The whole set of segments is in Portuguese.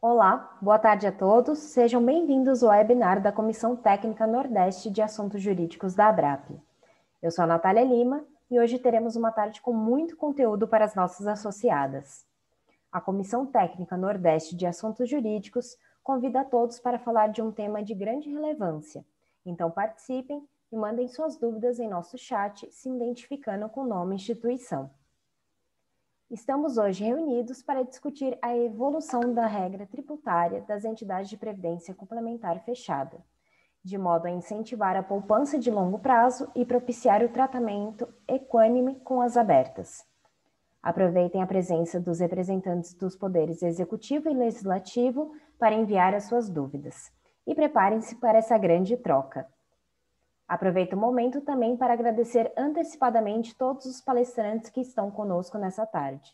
Olá, boa tarde a todos. Sejam bem-vindos ao webinar da Comissão Técnica Nordeste de Assuntos Jurídicos da ABRAP. Eu sou a Natália Lima e hoje teremos uma tarde com muito conteúdo para as nossas associadas. A Comissão Técnica Nordeste de Assuntos Jurídicos convida a todos para falar de um tema de grande relevância. Então participem e mandem suas dúvidas em nosso chat, se identificando com o nome e instituição. Estamos hoje reunidos para discutir a evolução da regra tributária das entidades de previdência complementar fechada, de modo a incentivar a poupança de longo prazo e propiciar o tratamento equânime com as abertas. Aproveitem a presença dos representantes dos poderes executivo e legislativo para enviar as suas dúvidas. E preparem-se para essa grande troca. Aproveito o momento também para agradecer antecipadamente todos os palestrantes que estão conosco nessa tarde.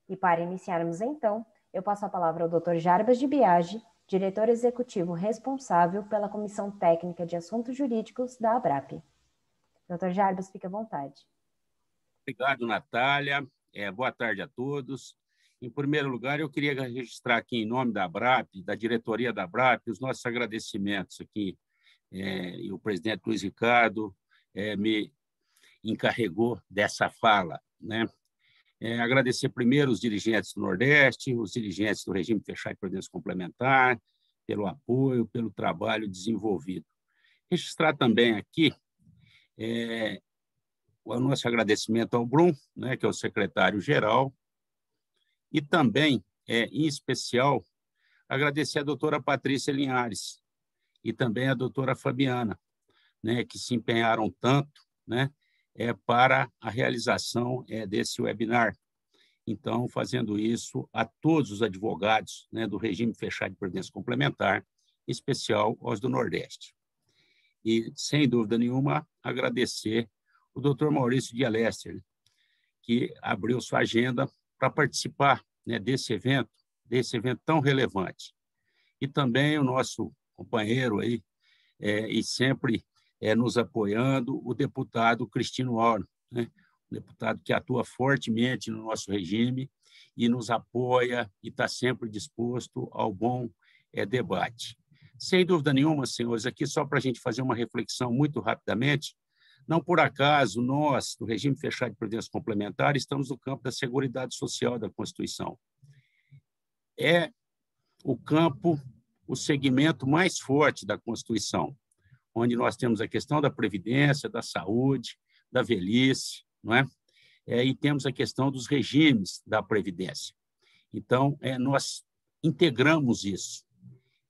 E para iniciarmos então, eu passo a palavra ao Dr. Jarbas de Biagi, diretor executivo responsável pela Comissão Técnica de Assuntos Jurídicos da ABRAP. Dr. Jarbas, fique à vontade. Obrigado, Natália. Boa tarde a todos. Em primeiro lugar, eu queria registrar aqui, em nome da ABRAP, da diretoria da ABRAP, os nossos agradecimentos aqui. E o presidente Luiz Ricardo me encarregou dessa fala, né? Agradecer primeiro os dirigentes do Nordeste, os dirigentes do regime fechado de previdência complementar, pelo apoio, pelo trabalho desenvolvido. Registrar também aqui o nosso agradecimento ao Brum, né, que é o secretário-geral, e também, em especial, agradecer a doutora Patrícia Linhares, e também a doutora Fabiana, né, que se empenharam tanto, né, para a realização desse webinar. Então, fazendo isso a todos os advogados, né, do regime fechado de previdência complementar, em especial aos do Nordeste. E, sem dúvida nenhuma, agradecer o doutor Maurício Dia Lester, que abriu sua agenda para participar, né, desse evento tão relevante. E também o nosso companheiro aí, e sempre nos apoiando, o deputado Cristino Auro, né? Um deputado que atua fortemente no nosso regime e nos apoia e está sempre disposto ao bom debate. Sem dúvida nenhuma, senhores, aqui só para a gente fazer uma reflexão muito rapidamente, não por acaso nós, do regime fechado de previdência complementar, estamos no campo da Seguridade Social da Constituição. É o campo, o segmento mais forte da Constituição, onde nós temos a questão da previdência, da saúde, da velhice, não é? E temos a questão dos regimes da previdência. Então, nós integramos isso.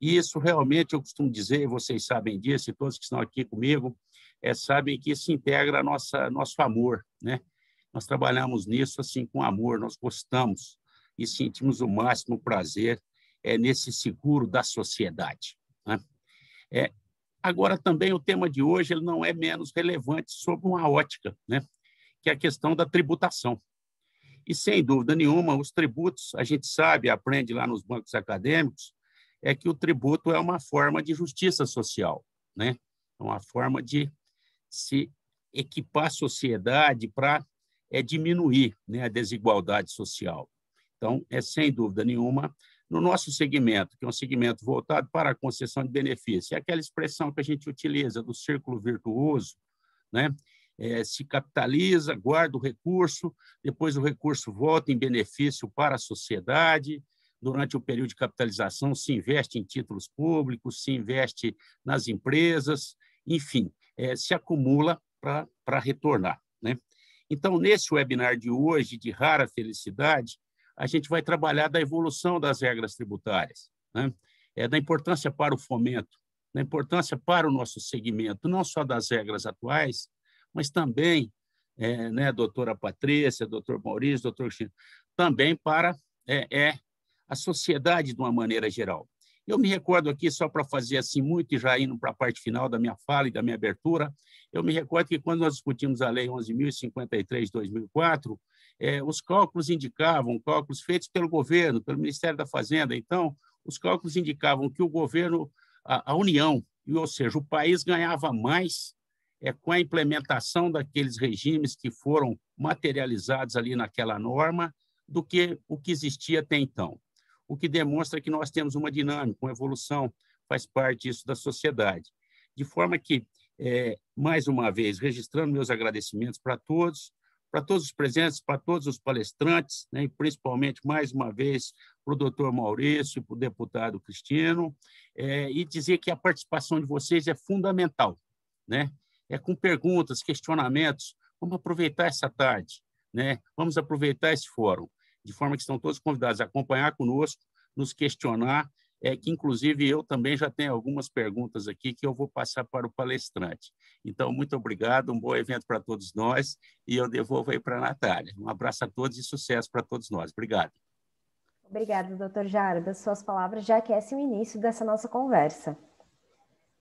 E isso realmente, eu costumo dizer, vocês sabem disso, e todos que estão aqui comigo sabem que isso integra nosso amor, né? Nós trabalhamos nisso assim com amor, nós gostamos e sentimos o máximo prazer nesse seguro da sociedade, né? Agora, também, o tema de hoje ele não é menos relevante sob uma ótica, né? Que é a questão da tributação. E, sem dúvida nenhuma, os tributos, a gente sabe, aprende lá nos bancos acadêmicos, que o tributo é uma forma de justiça social, né? É uma forma de se equipar a sociedade para diminuir, né, a desigualdade social. Então, sem dúvida nenhuma, no nosso segmento, que é um segmento voltado para a concessão de benefício, é aquela expressão que a gente utiliza do círculo virtuoso, né? Se capitaliza, guarda o recurso, depois o recurso volta em benefício para a sociedade, durante o período de capitalização se investe em títulos públicos, se investe nas empresas, enfim, se acumula para retornar, né? Então, nesse webinar de hoje, de rara felicidade, a gente vai trabalhar da evolução das regras tributárias, né? Da importância para o fomento, da importância para o nosso segmento, não só das regras atuais, mas também, né, doutora Patrícia, doutor Maurício, doutor Chico, também para a sociedade de uma maneira geral. Eu me recordo aqui, só para fazer assim muito e já indo para a parte final da minha fala e da minha abertura, eu me recordo que quando nós discutimos a Lei 11.053 de 2004, os cálculos indicavam, cálculos feitos pelo governo, pelo Ministério da Fazenda, então, os cálculos indicavam que o governo, a União, ou seja, o país ganhava mais com a implementação daqueles regimes que foram materializados ali naquela norma do que o que existia até então. o que demonstra que nós temos uma dinâmica, uma evolução, faz parte disso da sociedade. De forma que, mais uma vez, registrando meus agradecimentos para todos os presentes, para todos os palestrantes, né, e principalmente, mais uma vez, para o doutor Maurício e para o deputado Cristino, e dizer que a participação de vocês é fundamental, né? Com perguntas, questionamentos. Vamos aproveitar essa tarde, né? Vamos aproveitar esse fórum, de forma que estão todos convidados a acompanhar conosco, nos questionar, que, inclusive, eu também já tenho algumas perguntas aqui que eu vou passar para o palestrante. Então, muito obrigado, um bom evento para todos nós, e eu devolvo aí para a Natália. Um abraço a todos e sucesso para todos nós. Obrigado. Obrigada, doutor Jarbas. Suas palavras já aquecem o início dessa nossa conversa.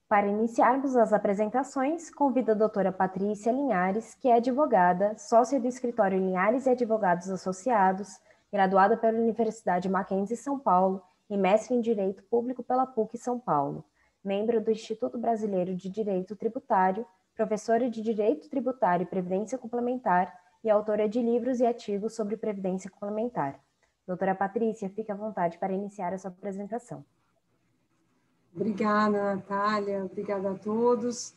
Para iniciarmos as apresentações, convido a doutora Patrícia Linhares, que é advogada, sócia do escritório Linhares e Advogados Associados, graduada pela Universidade Mackenzie São Paulo e mestre em Direito Público pela PUC São Paulo, membro do Instituto Brasileiro de Direito Tributário, professora de Direito Tributário e Previdência Complementar e autora de livros e artigos sobre Previdência Complementar. Doutora Patrícia, fique à vontade para iniciar a sua apresentação. Obrigada, Natália. Obrigada a todos.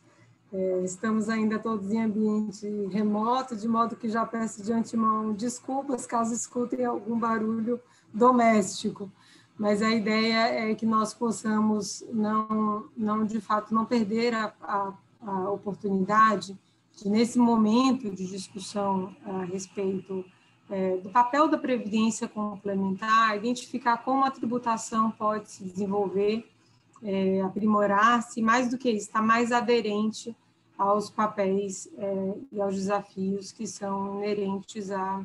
Estamos ainda todos em ambiente remoto, de modo que já peço de antemão desculpas caso escutem algum barulho doméstico. Mas a ideia é que nós possamos, de fato, não perder a oportunidade de, nesse momento de discussão a respeito do papel da Previdência Complementar, identificar como a tributação pode se desenvolver, aprimorar-se, mais do que isso, estar mais aderente aos papéis e aos desafios que são inerentes a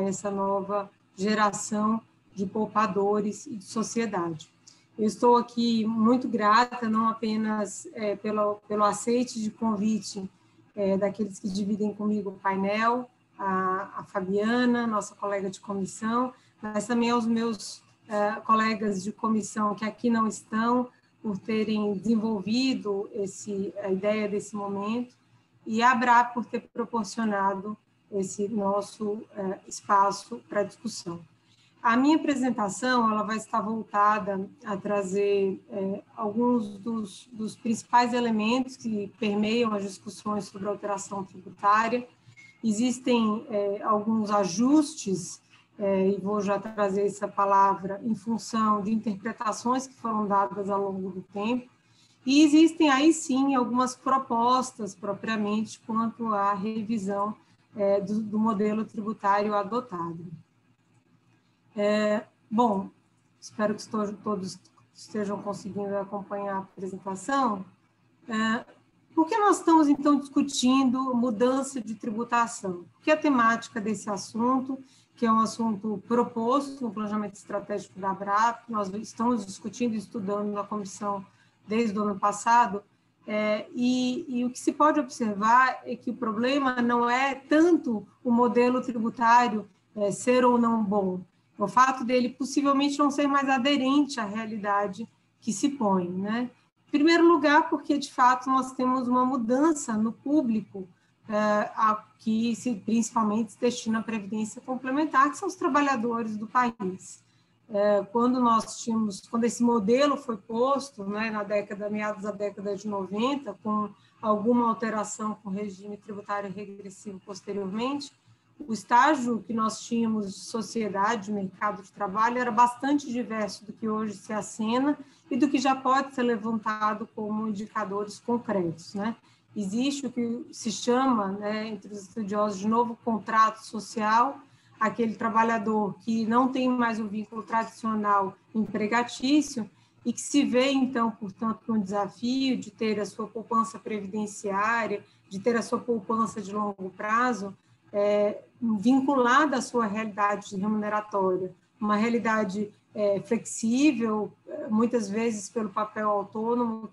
essa nova geração de poupadores e de sociedade. Eu estou aqui muito grata, não apenas pelo aceite de convite daqueles que dividem comigo o painel, a Fabiana, nossa colega de comissão, mas também aos meus colegas de comissão que aqui não estão, por terem desenvolvido a ideia desse momento, e a ABRAP por ter proporcionado esse nosso espaço para discussão. A minha apresentação ela vai estar voltada a trazer alguns dos principais elementos que permeiam as discussões sobre a alteração tributária. Existem alguns ajustes, e vou já trazer essa palavra, em função de interpretações que foram dadas ao longo do tempo, e existem aí sim algumas propostas propriamente quanto à revisão do modelo tributário adotado. Bom, espero que todos estejam conseguindo acompanhar a apresentação. Por que nós estamos, então, discutindo mudança de tributação? Porque a temática desse assunto, que é um assunto proposto no planejamento estratégico da ABRAP, nós estamos discutindo e estudando na comissão desde o ano passado, e o que se pode observar é que o problema não é tanto o modelo tributário ser ou não bom, o fato dele possivelmente não ser mais aderente à realidade que se põe, né? Em primeiro lugar, porque, de fato, nós temos uma mudança no público que principalmente se destina à previdência complementar, que são os trabalhadores do país. Quando esse modelo foi posto, né, meados da década de 90, com alguma alteração com o regime tributário regressivo posteriormente, o estágio que nós tínhamos de sociedade, de mercado de trabalho, era bastante diverso do que hoje se acena e do que já pode ser levantado como indicadores concretos, né? Existe o que se chama, né, entre os estudiosos, de novo contrato social, aquele trabalhador que não tem mais o vínculo tradicional empregatício e que se vê, então, portanto, com o desafio de ter a sua poupança previdenciária, de ter a sua poupança de longo prazo, vinculada à sua realidade remuneratória, uma realidade flexível, muitas vezes pelo papel autônomo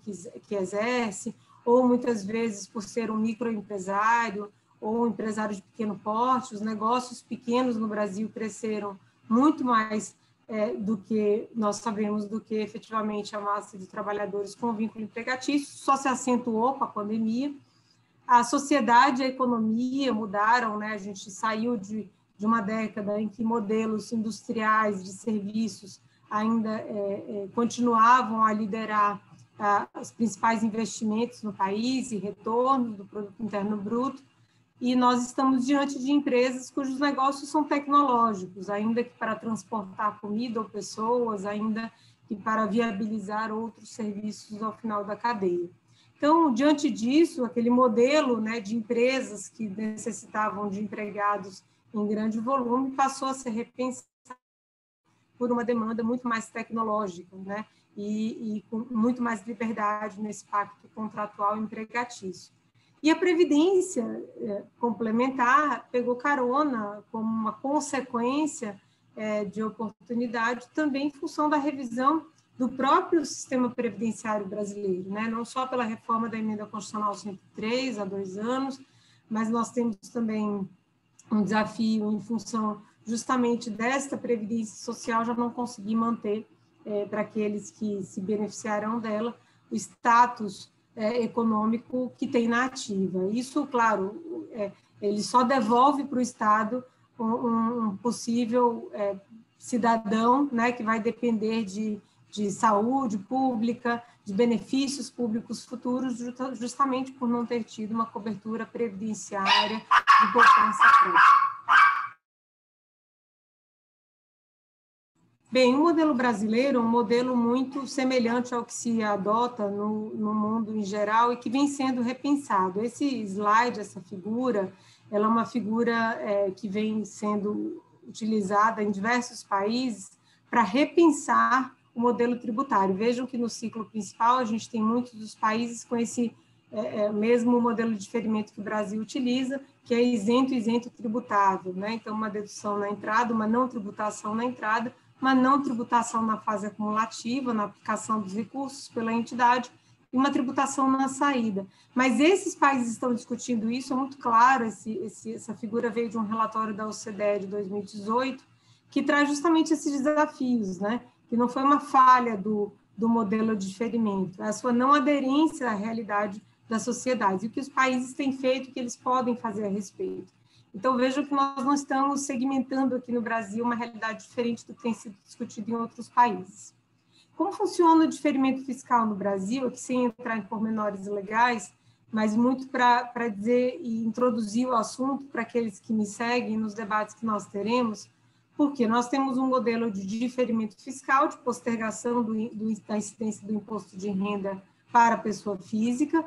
que exerce, ou muitas vezes por ser um microempresário ou um empresário de pequeno porte. Os negócios pequenos no Brasil cresceram muito mais do que nós sabemos, do que efetivamente a massa de trabalhadores com vínculo empregatício, só se acentuou com a pandemia. A sociedade e a economia mudaram, né? A gente saiu de uma década em que modelos industriais de serviços ainda continuavam a liderar os principais investimentos no país e retorno do produto interno bruto, e nós estamos diante de empresas cujos negócios são tecnológicos, ainda que para transportar comida ou pessoas, ainda que para viabilizar outros serviços ao final da cadeia. Então, diante disso, aquele modelo, né, de empresas que necessitavam de empregados em grande volume passou a ser repensado por uma demanda muito mais tecnológica, né, e com muito mais liberdade nesse pacto contratual empregatício. E a Previdência complementar pegou carona como uma consequência de oportunidade também em função da revisão do próprio sistema previdenciário brasileiro, né? Não só pela reforma da Emenda Constitucional 103, há 2 anos, mas nós temos também um desafio em função justamente desta Previdência Social já não conseguir manter para aqueles que se beneficiarão dela o status econômico que tem na ativa. Isso, claro, ele só devolve para o Estado um possível cidadão, né, que vai depender de saúde pública, de benefícios públicos futuros, justamente por não ter tido uma cobertura previdenciária de poupança própria. Bem, o modelo brasileiro é um modelo muito semelhante ao que se adota no mundo em geral e que vem sendo repensado. Esse slide, essa figura, ela é uma figura que vem sendo utilizada em diversos países para repensar o modelo tributário. Vejam que no ciclo principal a gente tem muitos dos países com esse mesmo modelo de diferimento que o Brasil utiliza, que é isento tributável, né? Então, uma dedução na entrada, uma não tributação na entrada, uma não tributação na fase acumulativa, na aplicação dos recursos pela entidade, e uma tributação na saída. Mas esses países estão discutindo isso, é muito claro, essa figura veio de um relatório da OCDE de 2018, que traz justamente esses desafios, né? Que não foi uma falha do modelo de diferimento, é a sua não aderência à realidade da sociedade, e o que os países têm feito, o que eles podem fazer a respeito. Então, vejo que nós não estamos segmentando aqui no Brasil uma realidade diferente do que tem sido discutido em outros países. Como funciona o diferimento fiscal no Brasil, aqui sem entrar em pormenores legais, mas muito para dizer e introduzir o assunto para aqueles que me seguem nos debates que nós teremos, porque nós temos um modelo de diferimento fiscal, de postergação da incidência do imposto de renda para a pessoa física,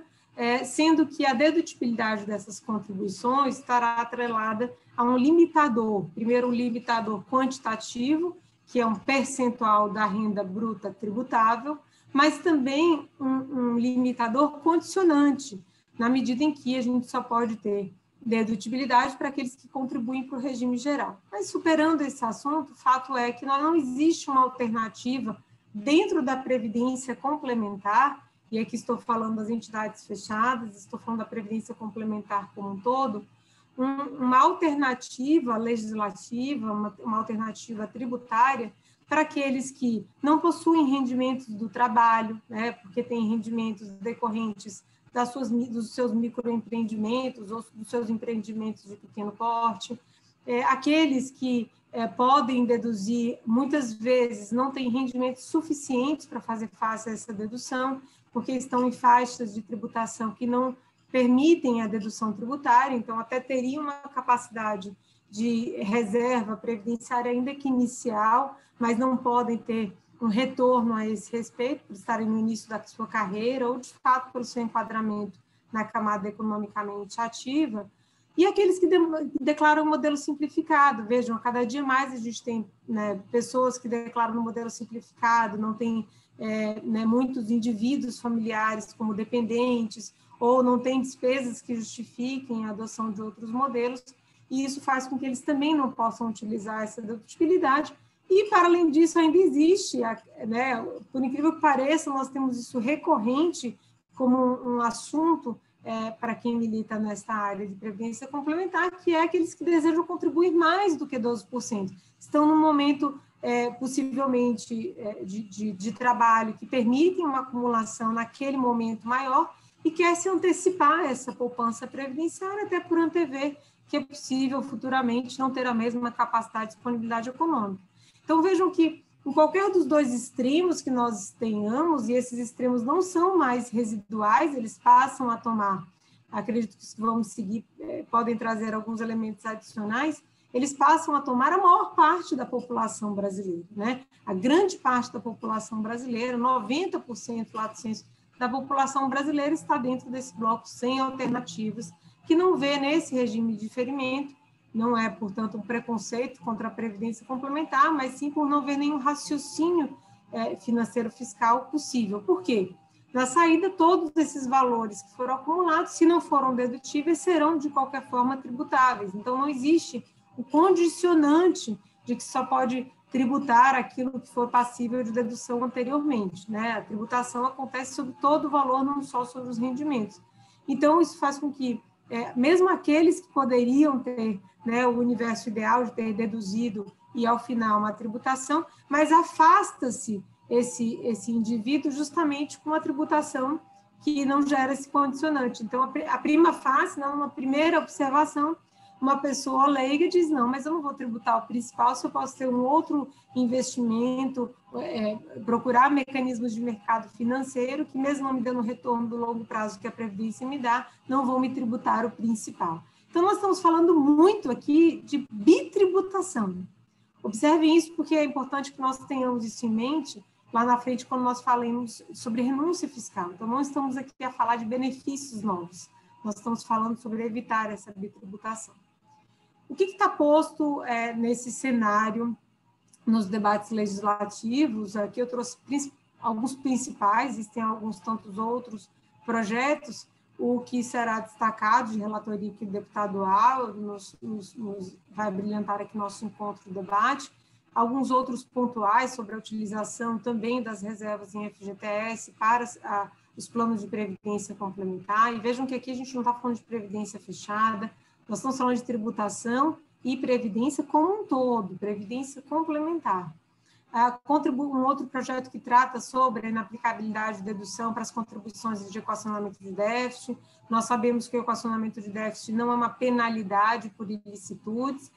sendo que a dedutibilidade dessas contribuições estará atrelada a um limitador, primeiro um limitador quantitativo, que é um percentual da renda bruta tributável, mas também um limitador condicionante, na medida em que a gente só pode ter dedutibilidade para aqueles que contribuem para o regime geral. Mas, superando esse assunto, o fato é que não existe uma alternativa dentro da Previdência complementar, e aqui estou falando das entidades fechadas, estou falando da Previdência complementar como um todo, uma alternativa legislativa, uma alternativa tributária para aqueles que não possuem rendimentos do trabalho, né, porque têm rendimentos decorrentes dos seus microempreendimentos ou dos seus empreendimentos de pequeno porte, aqueles que podem deduzir, muitas vezes não têm rendimentos suficientes para fazer face a essa dedução, porque estão em faixas de tributação que não permitem a dedução tributária, então até teriam uma capacidade de reserva previdenciária, ainda que inicial, mas não podem ter um retorno a esse respeito, por estarem no início da sua carreira, ou de fato pelo seu enquadramento na camada economicamente ativa, e aqueles que declaram um modelo simplificado. Vejam, a cada dia mais a gente tem, né, pessoas que declaram um modelo simplificado, não tem muitos indivíduos familiares como dependentes, ou não tem despesas que justifiquem a adoção de outros modelos, e isso faz com que eles também não possam utilizar essa dedutibilidade. E, para além disso, ainda existe, né, por incrível que pareça, nós temos isso recorrente como um assunto para quem milita nesta área de previdência complementar, que é aqueles que desejam contribuir mais do que 12%. Estão num momento, possivelmente, de trabalho que permitem uma acumulação naquele momento maior e quer se antecipar essa poupança previdenciária, até por antever que é possível futuramente não ter a mesma capacidade de disponibilidade econômica. Então, vejam que Em qualquer dos dois extremos que nós tenhamos, e esses extremos não são mais residuais, eles passam a tomar, acredito que vamos seguir, podem trazer alguns elementos adicionais, eles passam a tomar a maior parte da população brasileira, né? A grande parte da população brasileira, 90% lato sensu, da população brasileira está dentro desse bloco sem alternativas, que não vê nesse regime de diferimento, não é, portanto, um preconceito contra a Previdência Complementar, mas sim por não ver nenhum raciocínio financeiro fiscal possível. Por quê? Na saída, todos esses valores que foram acumulados, se não foram dedutíveis, serão, de qualquer forma, tributáveis. Então, não existe o condicionante de que só pode tributar aquilo que for passível de dedução anteriormente, né? A tributação acontece sobre todo o valor, não só sobre os rendimentos. Então, isso faz com que, mesmo aqueles que poderiam ter, né, o universo ideal de ter deduzido e, ao final, uma tributação, mas afasta-se esse indivíduo justamente com a tributação que não gera esse condicionante. Então, a prima facie, numa primeira observação, uma pessoa leiga diz, não, mas eu não vou tributar o principal se eu posso ter um outro investimento, procurar mecanismos de mercado financeiro que, mesmo não me dando o retorno do longo prazo que a Previdência me dá, não vão me tributar o principal. Então, nós estamos falando muito aqui de bitributação. Observem isso, porque é importante que nós tenhamos isso em mente lá na frente, quando nós falamos sobre renúncia fiscal. Então, não estamos aqui a falar de benefícios novos, nós estamos falando sobre evitar essa bitributação. O que está posto nesse cenário nos debates legislativos? Aqui eu trouxe alguns principais, existem alguns tantos outros projetos. O que será destacado de relatoria que o deputado Al nos vai brilhantar aqui nosso encontro de debate. Alguns outros pontuais sobre a utilização também das reservas em FGTS para os planos de previdência complementar. E vejam que aqui a gente não está falando de previdência fechada, nós estamos falando de tributação e previdência como um todo, previdência complementar. Um outro projeto que trata sobre a inaplicabilidade de dedução para as contribuições de equacionamento de déficit. Nós sabemos que o equacionamento de déficit não é uma penalidade por ilicitudes,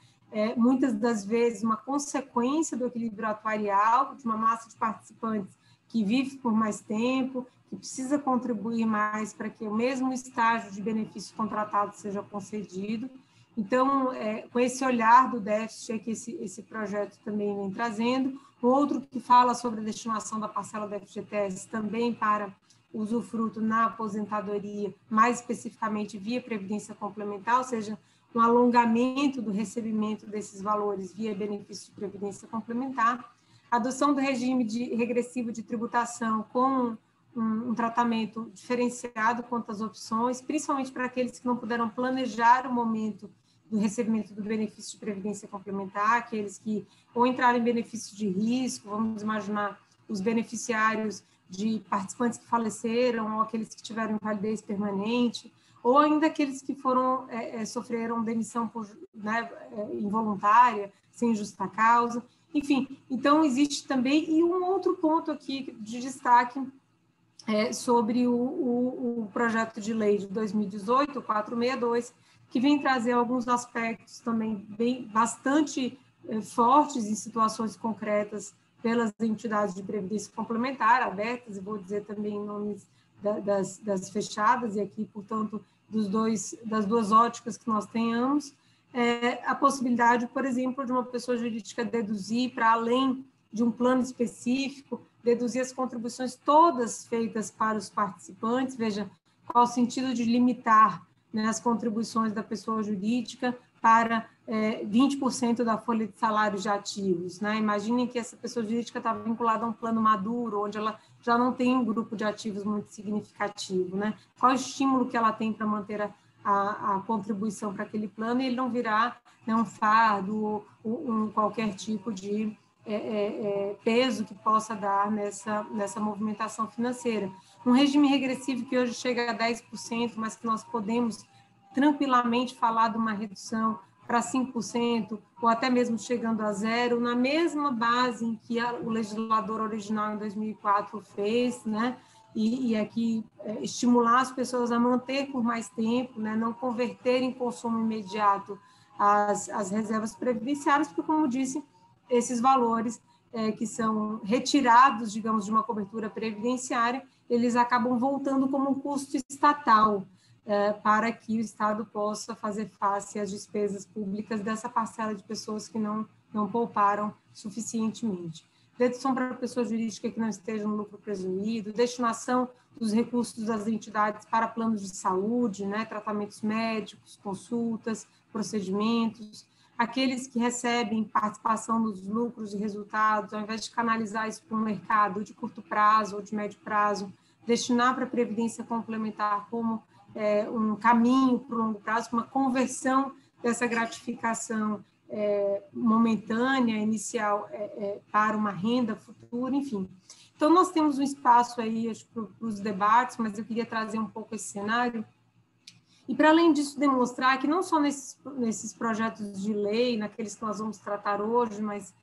muitas das vezes uma consequência do equilíbrio atuarial, de uma massa de participantes que vive por mais tempo, que precisa contribuir mais para que o mesmo estágio de benefício contratado seja concedido. Então, com esse olhar do déficit é que esse projeto também vem trazendo. Outro que fala sobre a destinação da parcela da FGTS também para usufruto na aposentadoria, mais especificamente via previdência complementar, ou seja, um alongamento do recebimento desses valores via benefício de previdência complementar. Adoção do regime regressivo de tributação com um tratamento diferenciado quanto às opções, principalmente para aqueles que não puderam planejar o momento do recebimento do benefício de previdência complementar, aqueles que ou entraram em benefício de risco, vamos imaginar os beneficiários de participantes que faleceram, ou aqueles que tiveram invalidez permanente, ou ainda aqueles que sofreram demissão involuntária, sem justa causa. Enfim, então existe também, e um outro ponto aqui de destaque sobre o projeto de lei de 2018, o 462, que vem trazer alguns aspectos também bastante fortes em situações concretas pelas entidades de previdência complementar, abertas, e vou dizer também em nomes das fechadas, e aqui, portanto, das duas óticas que nós tenhamos, a possibilidade, por exemplo, de uma pessoa jurídica deduzir para além de um plano específico, deduzir as contribuições todas feitas para os participantes. Veja, qual o sentido de limitar, né, as contribuições da pessoa jurídica para 20% da folha de salários de ativos, né? Imaginem que essa pessoa jurídica está vinculada a um plano maduro, onde ela já não tem um grupo de ativos muito significativo, né? Qual o estímulo que ela tem para manter a contribuição para aquele plano e ele não virar, né, um fardo ou qualquer tipo de peso que possa dar nessa movimentação financeira. Um regime regressivo que hoje chega a 10%, mas que nós podemos tranquilamente falar de uma redução para 5%, ou até mesmo chegando a zero, na mesma base em que o legislador original em 2004 fez, né? E aqui estimular as pessoas a manter por mais tempo, né? Não converter em consumo imediato as reservas previdenciárias, porque, como disse, esses valores que são retirados, digamos, de uma cobertura previdenciária, eles acabam voltando como um custo estatal, para que o Estado possa fazer face às despesas públicas dessa parcela de pessoas que não pouparam suficientemente. Dedução para pessoa jurídica que não esteja no lucro presumido, destinação dos recursos das entidades para planos de saúde, né, tratamentos médicos, consultas, procedimentos, aqueles que recebem participação nos lucros e resultados, ao invés de canalizar isso para um mercado de curto prazo ou de médio prazo, destinar para a previdência complementar como um caminho para o longo prazo, uma conversão dessa gratificação momentânea, inicial, para uma renda futura, enfim. Então, nós temos um espaço aí para os debates, mas eu queria trazer um pouco esse cenário. E, para além disso, demonstrar que não só nesses projetos de lei, naqueles que nós vamos tratar hoje, mas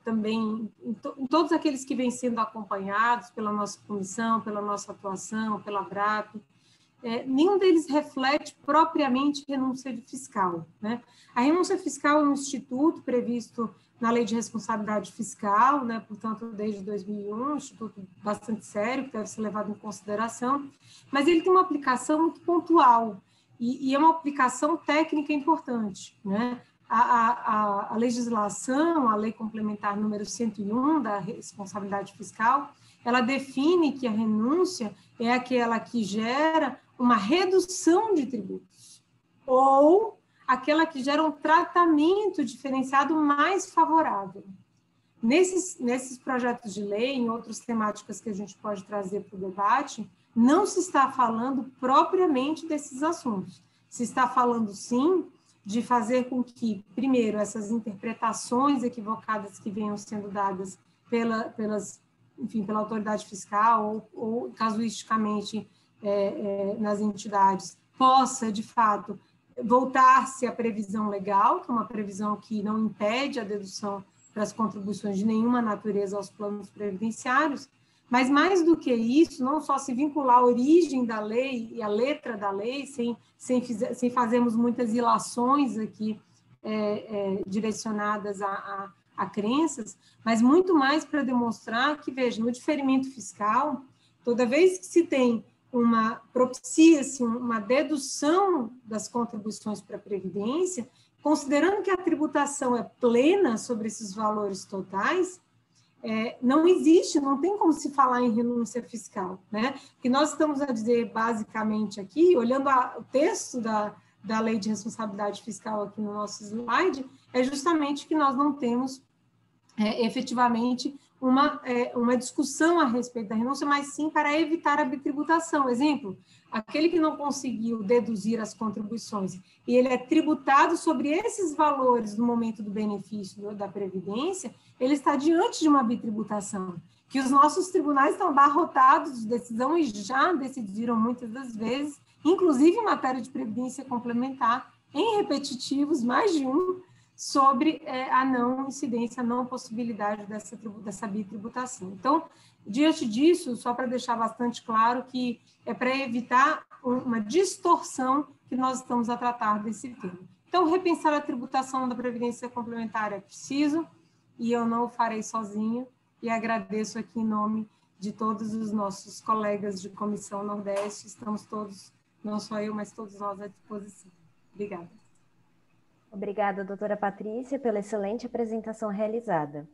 também em todos aqueles que vêm sendo acompanhados pela nossa comissão, pela nossa atuação, pela ABRAP, nenhum deles reflete propriamente renúncia fiscal, né? A renúncia fiscal é um instituto previsto na Lei de Responsabilidade Fiscal, né? Portanto, desde 2001, um instituto bastante sério, que deve ser levado em consideração, mas ele tem uma aplicação muito pontual e é uma aplicação técnica importante, né? A legislação, a Lei Complementar número 101 da Responsabilidade Fiscal, ela define que a renúncia é aquela que gera uma redução de tributos, ou aquela que gera um tratamento diferenciado mais favorável. Nesses projetos de lei, em outras temáticas que a gente pode trazer para o debate, não se está falando propriamente desses assuntos. Se está falando, sim, de fazer com que, primeiro, essas interpretações equivocadas que venham sendo dadas pela autoridade fiscal ou casuisticamente nas entidades, possa, de fato, voltar-se à previsão legal, que é uma previsão que não impede a dedução para as contribuições de nenhuma natureza aos planos previdenciários, mas, mais do que isso, não só se vincular a origem da lei e a letra da lei, sem fazermos muitas ilações aqui direcionadas a crenças, mas muito mais para demonstrar que, veja, no diferimento fiscal, toda vez que se tem propicia-se uma dedução das contribuições para a Previdência, considerando que a tributação é plena sobre esses valores totais, não existe, não tem como se falar em renúncia fiscal, né? O que nós estamos a dizer, basicamente, aqui, olhando o texto da Lei de Responsabilidade Fiscal aqui no nosso slide, é justamente que nós não temos efetivamente uma discussão a respeito da renúncia, mas sim para evitar a bitributação. Exemplo, aquele que não conseguiu deduzir as contribuições e ele é tributado sobre esses valores no momento do benefício da Previdência, ele está diante de uma bitributação, que os nossos tribunais estão abarrotados de decisão e já decidiram muitas das vezes, inclusive em matéria de previdência complementar, em repetitivos, mais de um, sobre a não incidência, a não possibilidade dessa bitributação. Então, diante disso, só para deixar bastante claro que é para evitar uma distorção que nós estamos a tratar desse tema. Então, repensar a tributação da Previdência Complementar é preciso, e eu não o farei sozinho, e agradeço aqui em nome de todos os nossos colegas de Comissão Nordeste, estamos todos, não só eu, mas todos nós à disposição. Obrigada. Obrigada, doutora Patrícia, pela excelente apresentação realizada.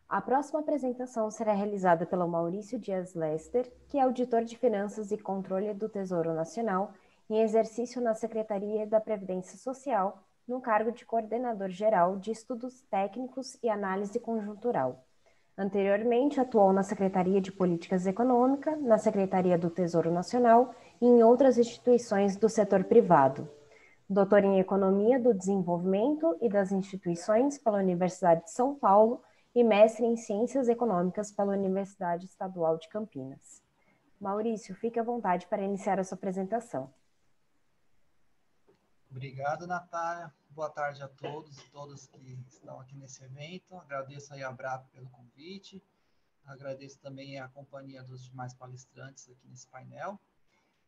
A próxima apresentação será realizada pelo Maurício Dias Lester, que é auditor de Finanças e Controle do Tesouro Nacional em exercício na Secretaria da Previdência Social, no cargo de Coordenador Geral de Estudos Técnicos e Análise Conjuntural. Anteriormente, atuou na Secretaria de Políticas Econômicas, na Secretaria do Tesouro Nacional e em outras instituições do setor privado. Doutor em Economia do Desenvolvimento e das Instituições pela Universidade de São Paulo e mestre em Ciências Econômicas pela Universidade Estadual de Campinas. Maurício, fique à vontade para iniciar a sua apresentação. Obrigado, Natália. Boa tarde a todos e todas que estão aqui nesse evento. Agradeço aí a ABRAP pelo convite. Agradeço também a companhia dos demais palestrantes aqui nesse painel.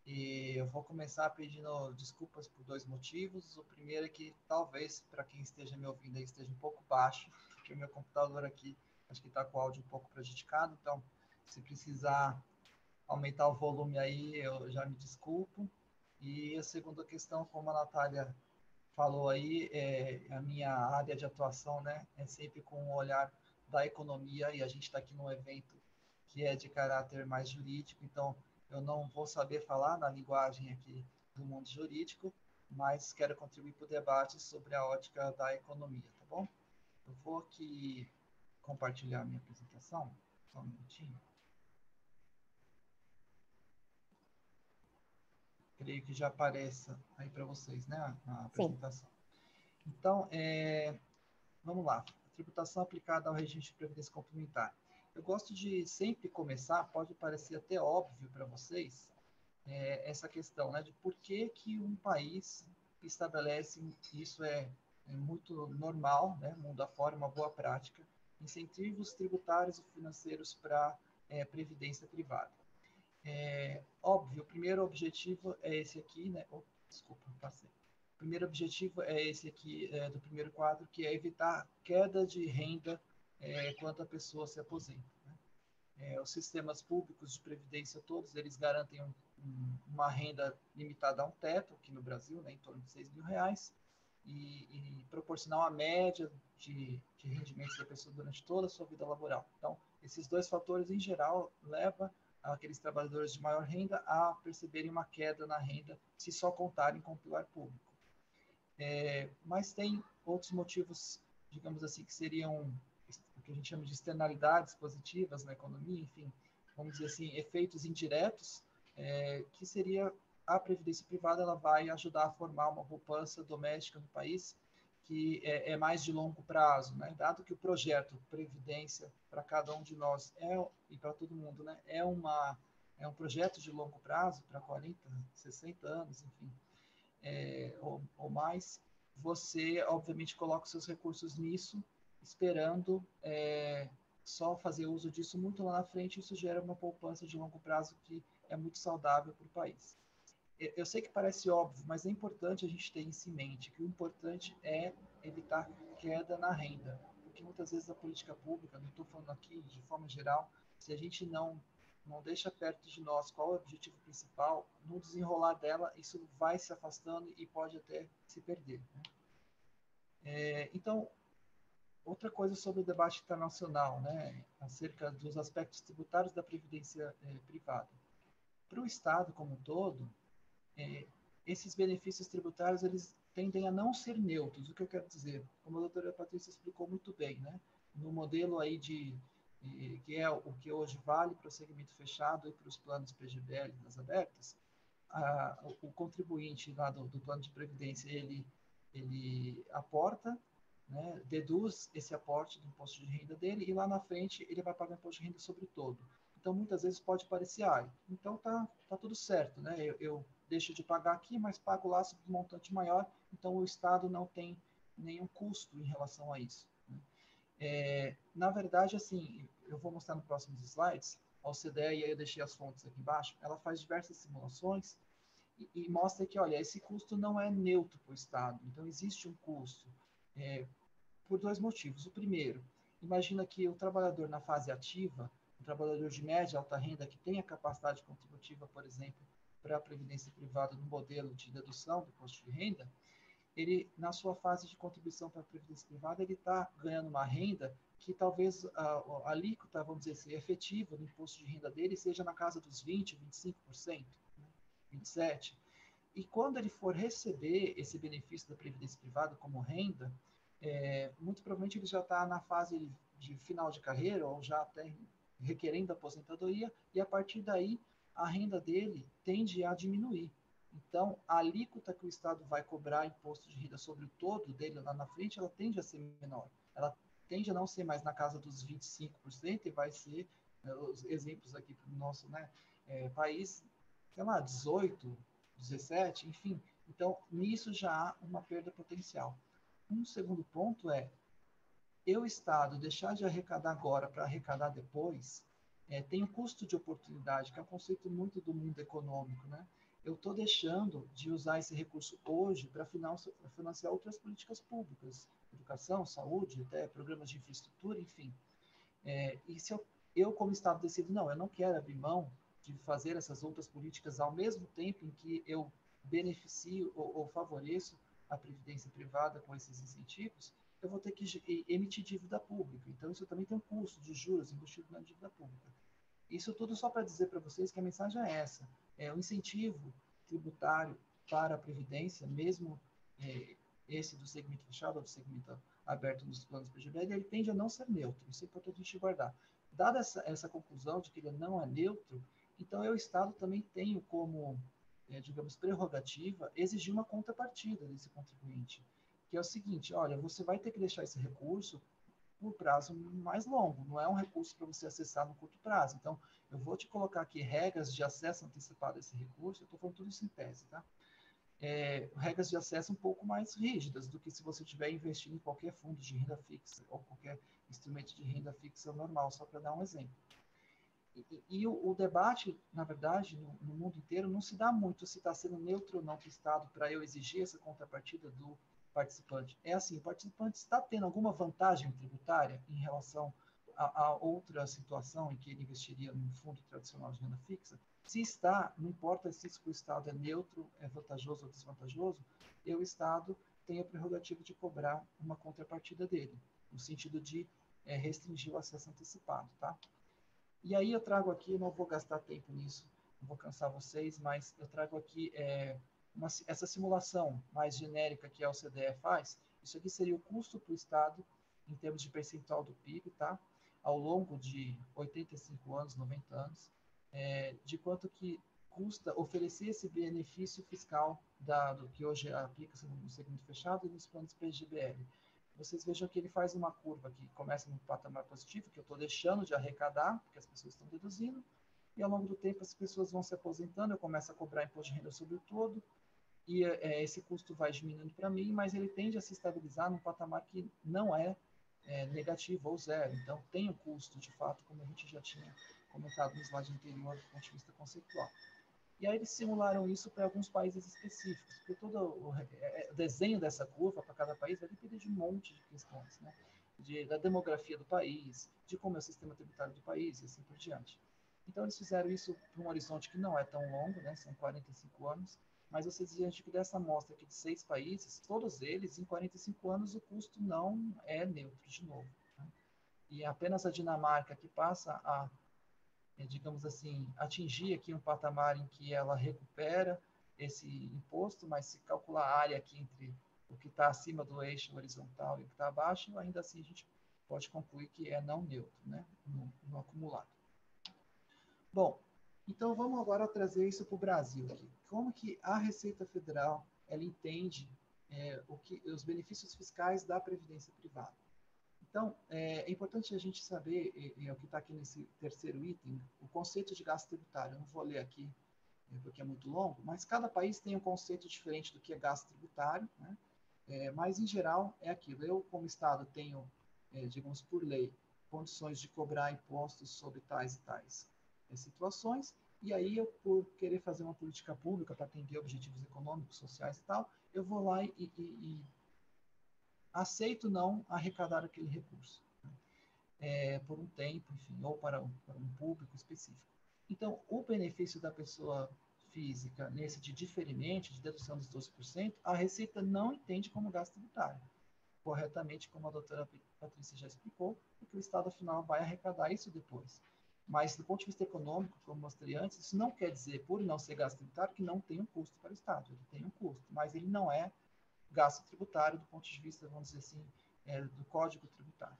E eu vou começar pedindo desculpas por dois motivos. O primeiro é que talvez, para quem esteja me ouvindo aí, esteja um pouco baixo, porque o meu computador aqui Acho que está com o áudio um pouco prejudicado, então, se precisar aumentar o volume aí, eu já me desculpo. E a segunda questão, como a Natália falou aí, a minha área de atuação, né, é sempre com o olhar da economia, e a gente está aqui num evento que é de caráter mais jurídico, então eu não vou saber falar na linguagem aqui do mundo jurídico, mas quero contribuir para o debate sobre a ótica da economia, tá bom? Eu vou aqui compartilhar a minha apresentação, só um minutinho. Creio que já apareça aí para vocês, né, a apresentação. Sim. Então, vamos lá. Tributação aplicada ao regime de previdência complementar. Eu gosto de sempre começar, pode parecer até óbvio para vocês, essa questão, né, de por que um país estabelece, isso é muito normal, né, mundo afora, uma boa prática, incentivos tributários e financeiros para previdência privada. Óbvio, o primeiro objetivo é esse aqui, né? Oh, desculpa, passei. O primeiro objetivo é esse aqui do primeiro quadro, que é evitar queda de renda quando a pessoa se aposenta. Né? Os sistemas públicos de previdência todos, eles garantem uma renda limitada a um teto, aqui no Brasil, né, em torno de R$6.000, e proporcionar uma média de rendimentos da pessoa durante toda a sua vida laboral. Então, esses dois fatores, em geral, levam aqueles trabalhadores de maior renda a perceberem uma queda na renda se só contarem com o pilar público. Mas tem outros motivos, digamos assim, que seriam o que a gente chama de externalidades positivas na economia, enfim, vamos dizer assim, efeitos indiretos, que seria a previdência privada, ela vai ajudar a formar uma poupança doméstica no país que é mais de longo prazo, né? Dado que o projeto Previdência para cada um de nós e para todo mundo, né, é um projeto de longo prazo, para 40, 60 anos, enfim, ou mais, você, obviamente, coloca os seus recursos nisso, esperando só fazer uso disso muito lá na frente, isso gera uma poupança de longo prazo que é muito saudável para o país. Eu sei que parece óbvio, mas é importante a gente ter isso em mente, que o importante é evitar queda na renda, porque muitas vezes a política pública, não estou falando aqui de forma geral, se a gente não deixa perto de nós qual é o objetivo principal, no desenrolar dela, isso vai se afastando e pode até se perder. Né? Então, outra coisa sobre o debate internacional, né, acerca dos aspectos tributários da previdência privada. Para o Estado como um todo, esses benefícios tributários, eles tendem a não ser neutros. O que eu quero dizer? Como a doutora Patrícia explicou muito bem, né? No modelo aí que é o que hoje vale para o segmento fechado e para os planos PGBL das abertas, o contribuinte lá do plano de previdência, ele aporta, né, deduz esse aporte do imposto de renda dele e lá na frente ele vai pagar imposto de renda sobre todo. Então, muitas vezes pode parecer, então tá tudo certo, né? Eu deixo de pagar aqui, mas pago lá sobre um montante maior, então o Estado não tem nenhum custo em relação a isso. Né? Na verdade, assim, eu vou mostrar nos próximos slides, a OCDE, e aí eu deixei as fontes aqui embaixo, ela faz diversas simulações e mostra que, olha, esse custo não é neutro para o Estado, então existe um custo por dois motivos. O primeiro, imagina que o trabalhador na fase ativa, um trabalhador de média e alta renda que tem a capacidade contributiva, por exemplo, para a previdência privada no modelo de dedução do imposto de renda, ele, na sua fase de contribuição para a previdência privada, ele está ganhando uma renda que talvez a alíquota, vamos dizer assim, efetiva do imposto de renda dele seja na casa dos 20%, 25%, né? 27%. E quando ele for receber esse benefício da previdência privada como renda, muito provavelmente ele já está na fase de final de carreira ou já até requerendo aposentadoria, e a partir daí a renda dele tende a diminuir. Então, a alíquota que o Estado vai cobrar imposto de renda sobre o todo dele lá na frente, ela tende a ser menor. Ela tende a não ser mais na casa dos 25% e vai ser, os exemplos aqui para o nosso, né, país, sei lá, 18%, 17%, enfim. Então, nisso já há uma perda potencial. Um segundo ponto é, o Estado deixar de arrecadar agora para arrecadar depois, tem um custo de oportunidade, que é um conceito muito do mundo econômico, né? Eu estou deixando de usar esse recurso hoje para financiar outras políticas públicas, educação, saúde, até programas de infraestrutura, enfim. E se eu, como Estado, decido, não, eu não quero abrir mão de fazer essas outras políticas ao mesmo tempo em que eu beneficio ou favoreço a previdência privada com esses incentivos, eu vou ter que emitir dívida pública. Então, isso também tem um custo de juros embutido na dívida pública. Isso tudo só para dizer para vocês que a mensagem é essa. O incentivo tributário para a previdência, mesmo esse do segmento fechado ou do segmento aberto nos planos PGBL, ele tende a não ser neutro. Isso é importante a gente guardar. Dada essa conclusão de que ele não é neutro, então o Estado também tem como, digamos, prerrogativa exigir uma contrapartida desse contribuinte, que é o seguinte: olha, você vai ter que deixar esse recurso por prazo mais longo, não é um recurso para você acessar no curto prazo. Então, eu vou te colocar aqui regras de acesso antecipado a esse recurso, eu estou falando tudo isso em tese, tá? Regras de acesso um pouco mais rígidas do que se você estiver investindo em qualquer fundo de renda fixa ou qualquer instrumento de renda fixa normal, só para dar um exemplo. E o debate, na verdade, no mundo inteiro, não se dá muito se está sendo neutro ou não para o Estado para eu exigir essa contrapartida do participante. É assim, o participante está tendo alguma vantagem tributária em relação a outra situação em que ele investiria num fundo tradicional de renda fixa? Se está, não importa se isso para o Estado é neutro, é vantajoso ou desvantajoso, o Estado tem a prerrogativa de cobrar uma contrapartida dele, no sentido de restringir o acesso antecipado, tá? E aí eu trago aqui, não vou gastar tempo nisso, não vou cansar vocês, mas eu trago aqui essa simulação mais genérica que a OCDE faz. Isso aqui seria o custo para o Estado, em termos de percentual do PIB, tá? Ao longo de 85 anos, 90 anos, de quanto que custa oferecer esse benefício fiscal do que hoje aplica-se no segmento fechado e nos planos PGBL. Vocês vejam que ele faz uma curva que começa no patamar positivo, que eu estou deixando de arrecadar, porque as pessoas estão deduzindo, e ao longo do tempo as pessoas vão se aposentando, eu começo a cobrar imposto de renda sobre o todo, e esse custo vai diminuindo para mim, mas ele tende a se estabilizar num patamar que não é negativo ou zero. Então, tem um custo, de fato, como a gente já tinha comentado no slide anterior, do ponto de vista conceitual. E aí eles simularam isso para alguns países específicos, porque todo o desenho dessa curva para cada país vai depender de um monte de questões, né? Da demografia do país, de como é o sistema tributário do país e assim por diante. Então eles fizeram isso para um horizonte que não é tão longo, né? São 45 anos, mas vocês diante que dessa amostra aqui de 6 países, todos eles, em 45 anos, o custo não é neutro de novo, né? E apenas a Dinamarca que passa a digamos assim, atingir aqui um patamar em que ela recupera esse imposto, mas se calcular a área aqui entre o que está acima do eixo horizontal e o que está abaixo, ainda assim a gente pode concluir que é não neutro, né, no acumulado. Bom, então vamos agora trazer isso para o Brasil aqui. Como que a Receita Federal ela entende os benefícios fiscais da previdência privada? Então, é importante a gente saber, é o que está aqui nesse terceiro item, o conceito de gasto tributário. Eu não vou ler aqui, porque é muito longo, mas cada país tem um conceito diferente do que é gasto tributário, né? Mas, em geral, é aquilo. Eu, como Estado, tenho, digamos, por lei, condições de cobrar impostos sobre tais e tais situações, e aí eu, por querer fazer uma política pública para atender objetivos econômicos, sociais e tal, eu vou lá e aceito não arrecadar aquele recurso, né? Por um tempo, enfim, ou para um público específico. Então, o benefício da pessoa física nesse de diferimento, de dedução dos 12%, a Receita não entende como gasto tributário. Corretamente, como a doutora Patrícia já explicou, porque o Estado, afinal, vai arrecadar isso depois. Mas, do ponto de vista econômico, como mostrei antes, isso não quer dizer, por não ser gasto tributário, que não tem um custo para o Estado. Ele tem um custo, mas ele não é gasto tributário do ponto de vista, vamos dizer assim, do Código Tributário.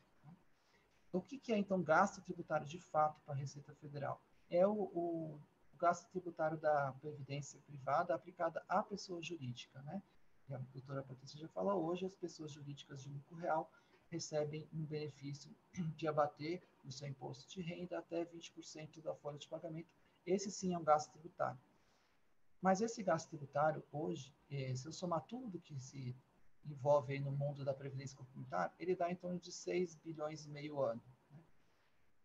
O que é, então, gasto tributário de fato para a Receita Federal? É o gasto tributário da previdência privada aplicada à pessoa jurídica, né? E a doutora Patrícia já falou, hoje as pessoas jurídicas de lucro real recebem um benefício de abater o seu imposto de renda até 20% da folha de pagamento. Esse sim é um gasto tributário. Mas esse gasto tributário, hoje, se eu somar tudo que se envolve aí no mundo da previdência complementar, ele dá em torno de 6 bilhões e meio ano, né?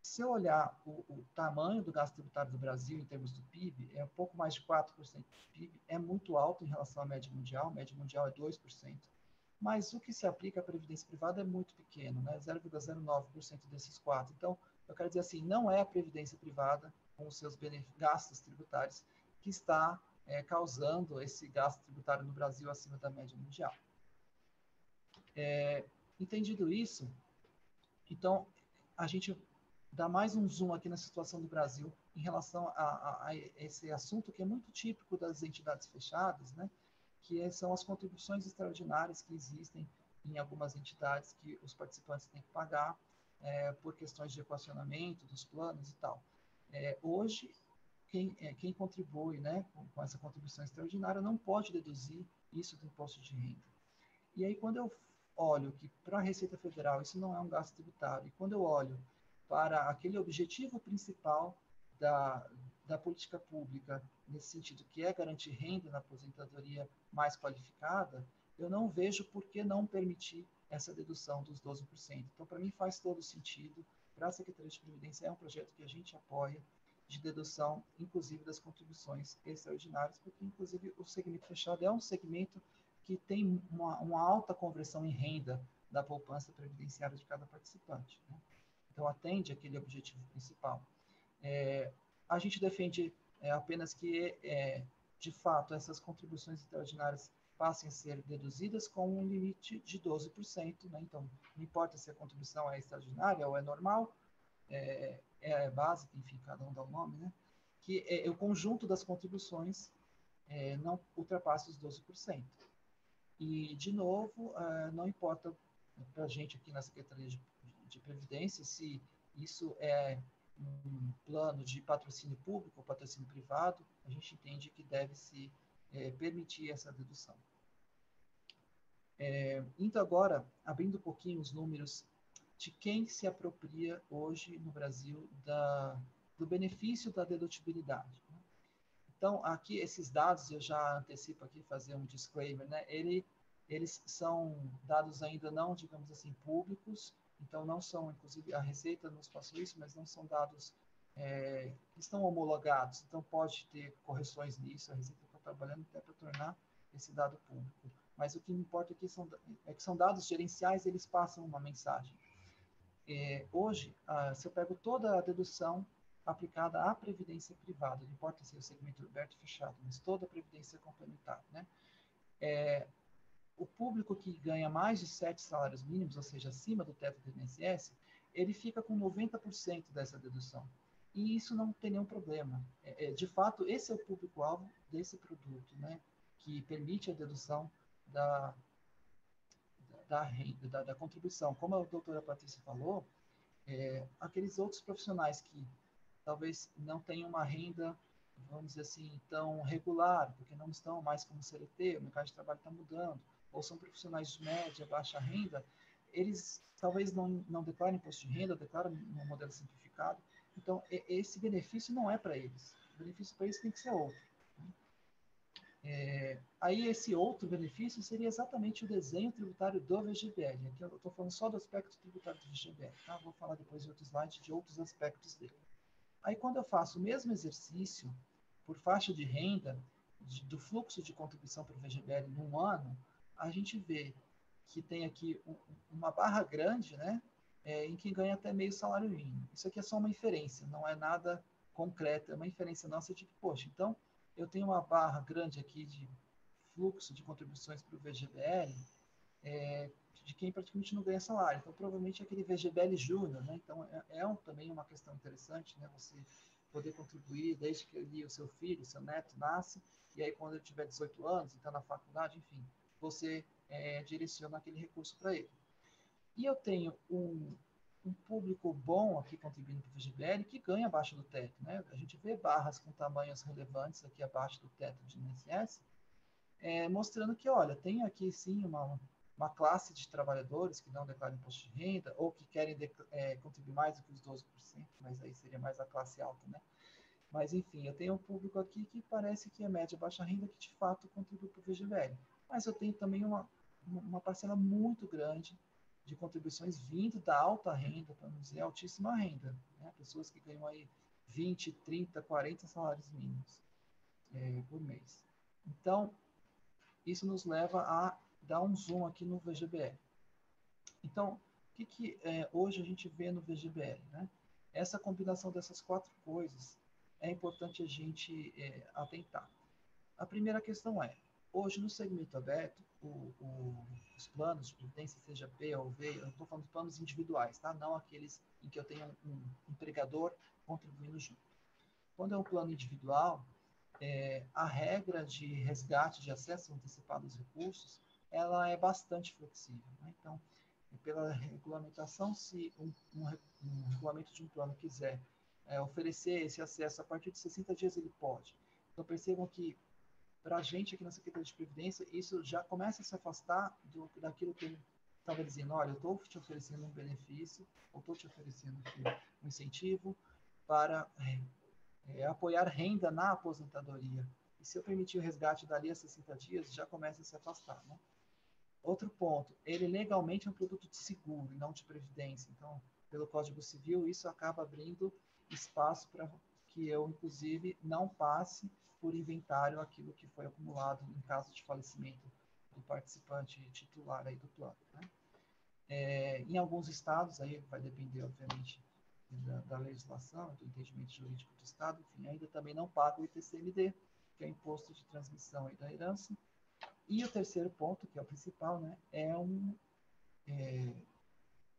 Se eu olhar o tamanho do gasto tributário do Brasil em termos do PIB, é um pouco mais de 4% do PIB, é muito alto em relação à média mundial é 2%. mas o que se aplica à previdência privada é muito pequeno, né? 0,09% desses 4. Então, eu quero dizer assim, não é a previdência privada com os seus gastos tributários que está causando esse gasto tributário no Brasil acima da média mundial. Entendido isso, então, a gente dá mais um zoom aqui na situação do Brasil em relação a esse assunto que é muito típico das entidades fechadas, né? Que são as contribuições extraordinárias que existem em algumas entidades que os participantes têm que pagar por questões de equacionamento dos planos e tal. Hoje, quem contribui, né, com essa contribuição extraordinária não pode deduzir isso do imposto de renda. E aí, quando eu olho que para a Receita Federal isso não é um gasto tributário, e quando eu olho para aquele objetivo principal da política pública, nesse sentido, que é garantir renda na aposentadoria mais qualificada, eu não vejo por que não permitir essa dedução dos 12%. Então, para mim, faz todo sentido. Para a Secretaria de Previdência, é um projeto que a gente apoia, de dedução, inclusive, das contribuições extraordinárias, porque, inclusive, o segmento fechado é um segmento que tem uma alta conversão em renda da poupança previdenciária de cada participante, né? Então, atende aquele objetivo principal. A gente defende apenas que, de fato, essas contribuições extraordinárias passem a ser deduzidas com um limite de 12%, né? Então, não importa se a contribuição é extraordinária ou é normal, é básica, enfim, cada um dá o nome, né? Que o conjunto das contribuições não ultrapasse os 12%. E, de novo, não importa para a gente aqui na Secretaria de Previdência se isso é um plano de patrocínio público ou patrocínio privado, a gente entende que deve-se permitir essa dedução. Indo agora, abrindo um pouquinho os números de quem se apropria hoje no Brasil do benefício da dedutibilidade, né? Então, aqui, esses dados, eu já antecipo aqui, fazer um disclaimer, né? Eles são dados ainda não, digamos assim, públicos, então não são, inclusive, a Receita nos passou isso, mas não são dados que estão homologados, então pode ter correções nisso, a Receita está trabalhando até para tornar esse dado público. Mas o que importa aqui é que são dados gerenciais, eles passam uma mensagem. Hoje, se eu pego toda a dedução aplicada à previdência privada, não importa se é o segmento aberto ou fechado, mas toda a previdência complementar, né? O público que ganha mais de 7 salários mínimos, ou seja, acima do teto do INSS, ele fica com 90% dessa dedução. E isso não tem nenhum problema. De fato, esse é o público-alvo desse produto, né? Que permite a dedução da renda, da contribuição. Como a doutora Patrícia falou, aqueles outros profissionais que talvez não tenham uma renda, vamos dizer assim, tão regular, porque não estão mais como CLT, o mercado de trabalho está mudando, ou são profissionais de média, baixa renda, eles talvez não declarem imposto de renda, declaram no modelo simplificado. Então, esse benefício não é para eles. O benefício para eles tem que ser outro. Aí, esse outro benefício seria exatamente o desenho tributário do VGBL. Aqui eu estou falando só do aspecto tributário do VGBL, tá? Vou falar depois em outro slide de outros aspectos dele. Aí, quando eu faço o mesmo exercício por faixa de renda, do fluxo de contribuição para o VGBL num ano, a gente vê que tem aqui uma barra grande, né, em quem ganha até meio salário mínimo. Isso aqui é só uma inferência, não é nada concreto, é uma inferência nossa de que, poxa, então eu tenho uma barra grande aqui de fluxo de contribuições para o VGBL, de quem praticamente não ganha salário. Então, provavelmente aquele VGBL Júnior, né? Então, também uma questão interessante, né? Você poder contribuir desde que ali o seu filho, seu neto nasce, e aí quando ele tiver 18 anos, então na faculdade, enfim, você direciona aquele recurso para ele. E eu tenho um público bom aqui contribuindo para o VGBL que ganha abaixo do teto, né? A gente vê barras com tamanhos relevantes aqui abaixo do teto de INSS, mostrando que, olha, tem aqui sim uma classe de trabalhadores que não declaram imposto de renda ou que querem contribuir mais do que os 12%, mas aí seria mais a classe alta, né? Mas, enfim, eu tenho um público aqui que parece que é média baixa renda que, de fato, contribui para o VGBL. Mas eu tenho também uma parcela muito grande de contribuições vindo da alta renda, para não dizer altíssima renda, né? Pessoas que ganham aí 20, 30, 40 salários mínimos por mês. Então, isso nos leva a dar um zoom aqui no VGBL. Então, o que hoje a gente vê no VGBL, né? Essa combinação dessas 4 coisas é importante a gente atentar. A primeira questão é, hoje no segmento aberto, os planos de previdência, seja P ou V, eu estou falando de planos individuais, tá? Não aqueles em que eu tenho um empregador contribuindo junto. Quando é um plano individual, a regra de resgate, de acesso antecipado aos recursos, ela é bastante flexível, né? Então, pela regulamentação, se um regulamento de um plano quiser oferecer esse acesso a partir de 60 dias, ele pode. Então, percebam que, para a gente aqui na Secretaria de Previdência, isso já começa a se afastar daquilo que ele estava dizendo. Olha, eu estou te oferecendo um benefício, ou estou te oferecendo um incentivo para apoiar renda na aposentadoria. E se eu permitir o resgate dali a 60 dias, já começa a se afastar, né? Outro ponto, ele legalmente é um produto de seguro e não de previdência. Então, pelo Código Civil, isso acaba abrindo espaço para que eu, inclusive, não passe por inventário aquilo que foi acumulado em caso de falecimento do participante titular aí do plano, né? Em alguns estados, aí vai depender, obviamente, da legislação, do entendimento jurídico do estado, enfim, ainda também não paga o ITCMD, que é o Imposto de Transmissão e da Herança. E o terceiro ponto, que é o principal, né, é um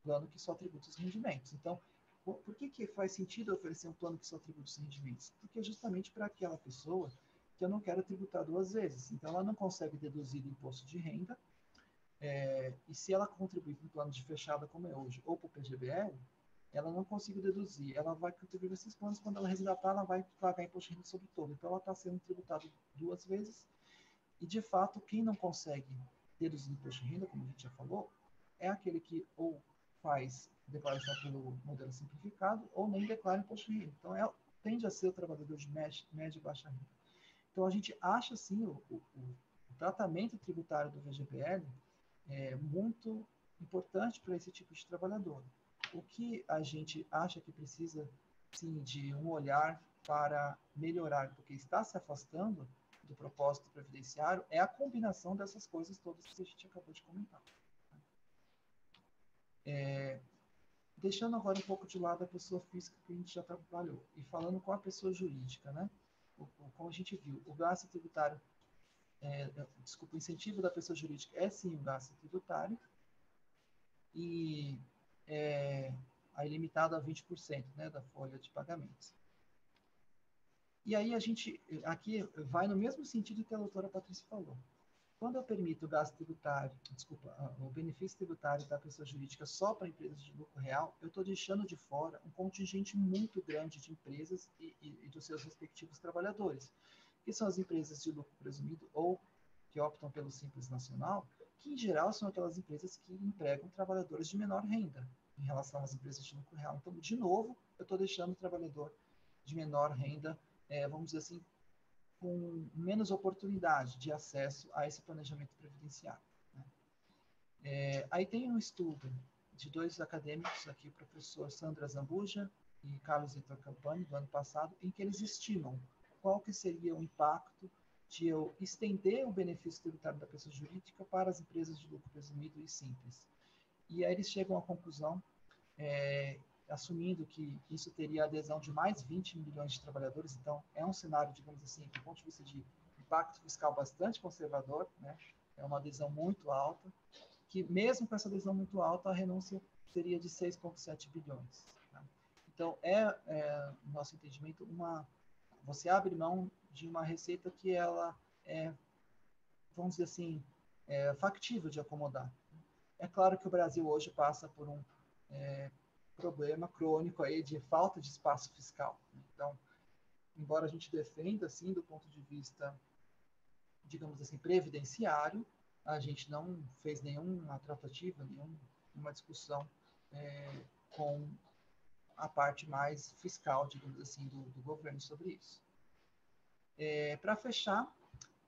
plano que só tributa os rendimentos. Então, por que faz sentido oferecer um plano que só tributa os rendimentos? Porque é justamente para aquela pessoa que eu não quero tributar 2 vezes. Então, ela não consegue deduzir do imposto de renda, e se ela contribuir para um plano de fechada como é hoje, ou para o PGBL, ela não consegue deduzir. Ela vai contribuir para esses planos, quando ela resgatar, ela vai pagar imposto de renda sobre todo. Então, ela está sendo tributada 2 vezes. E, de fato, quem não consegue deduzir imposto de renda, como a gente já falou, é aquele que ou faz declaração pelo modelo simplificado ou nem declara imposto de renda. Então, tende a ser o trabalhador de média e baixa renda. Então, a gente acha, sim, o tratamento tributário do VGBL muito importante para esse tipo de trabalhador. O que a gente acha que precisa, sim, de um olhar para melhorar, porque está se afastando do propósito previdenciário, é a combinação dessas coisas todas que a gente acabou de comentar. Deixando agora um pouco de lado a pessoa física que a gente já trabalhou, e falando com a pessoa jurídica, né? Como a gente viu, o gasto tributário, o incentivo da pessoa jurídica é sim o gasto tributário, e aí limitado a 20%, né, da folha de pagamentos. E aí a gente, aqui vai no mesmo sentido que a doutora Patrícia falou. Quando eu permito o gasto tributário, o benefício tributário da pessoa jurídica só para empresas de lucro real, eu estou deixando de fora um contingente muito grande de empresas e dos seus respectivos trabalhadores, que são as empresas de lucro presumido ou que optam pelo Simples Nacional, que em geral são aquelas empresas que empregam trabalhadores de menor renda em relação às empresas de lucro real. Então, de novo, eu estou deixando o trabalhador de menor renda, vamos dizer assim, com menos oportunidade de acesso a esse planejamento previdenciário, né? Aí tem um estudo de 2 acadêmicos aqui, o professor Sandra Zambuja e Carlos Vitor Campani, do ano passado, em que eles estimam qual que seria o impacto de eu estender o benefício tributário da pessoa jurídica para as empresas de lucro presumido e simples. E aí eles chegam à conclusão, assumindo que isso teria adesão de mais 20 milhões de trabalhadores. Então, é um cenário, digamos assim, do ponto de vista de impacto fiscal bastante conservador, né? É uma adesão muito alta, que mesmo com essa adesão muito alta, a renúncia seria de 6,7 bilhões. Tá? Então, no nosso entendimento, você abre mão de uma receita que ela vamos dizer assim, factível de acomodar. É claro que o Brasil hoje passa por um problema crônico aí de falta de espaço fiscal. Então, embora a gente defenda, assim, do ponto de vista, digamos assim, previdenciário, a gente não fez nenhuma tratativa, nenhuma discussão com a parte mais fiscal, digamos assim, do governo sobre isso. Para fechar,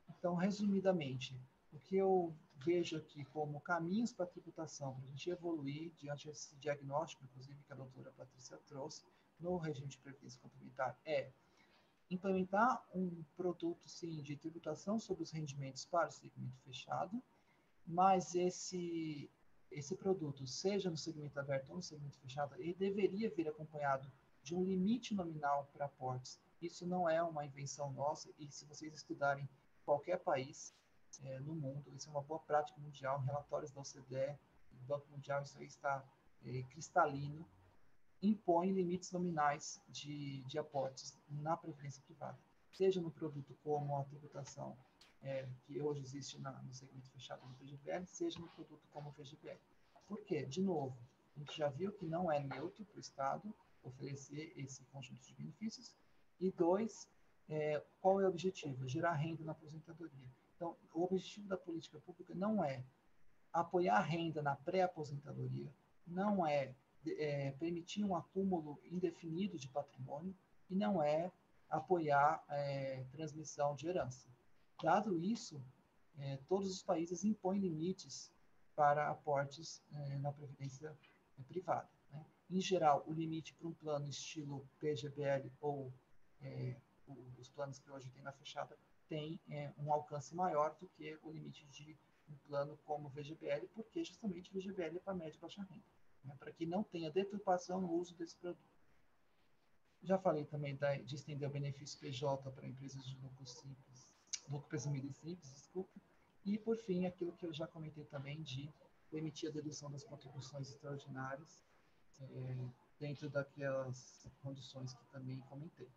então, resumidamente, o que eu vejo aqui como caminhos para a tributação, para a gente evoluir diante desse diagnóstico, inclusive, que a doutora Patrícia trouxe, no regime de previdência complementar, é implementar um produto, sim, de tributação sobre os rendimentos para o segmento fechado mas esse produto, seja no segmento aberto ou no segmento fechado, ele deveria vir acompanhado de um limite nominal para aportes. Isso não é uma invenção nossa, e se vocês estudarem qualquer país no mundo, isso é uma boa prática mundial, relatórios da OCDE, do Banco Mundial, isso aí está cristalino, impõe limites nominais de aportes na previdência privada, seja no produto como a tributação que hoje existe no segmento fechado do VGBL, seja no produto como o VGBL. Por quê? De novo, a gente já viu que não é neutro para o Estado oferecer esse conjunto de benefícios. E dois, qual é o objetivo? Gerar renda na aposentadoria. Então, o objetivo da política pública não é apoiar a renda na pré-aposentadoria, não é permitir um acúmulo indefinido de patrimônio e não é apoiar transmissão de herança. Dado isso, todos os países impõem limites para aportes na previdência privada, né? Em geral, o limite para um plano estilo PGBL ou os planos que hoje tem na fechada tem um alcance maior do que o limite de um plano como o VGBL, porque justamente o VGBL é para média e baixa renda, né? Para que não tenha deturpação no uso desse produto. Já falei também de estender o benefício PJ para empresas de lucro simples, lucro presumido e simples, desculpa. E, por fim, aquilo que eu já comentei também de permitir a dedução das contribuições extraordinárias dentro daquelas condições que também comentei.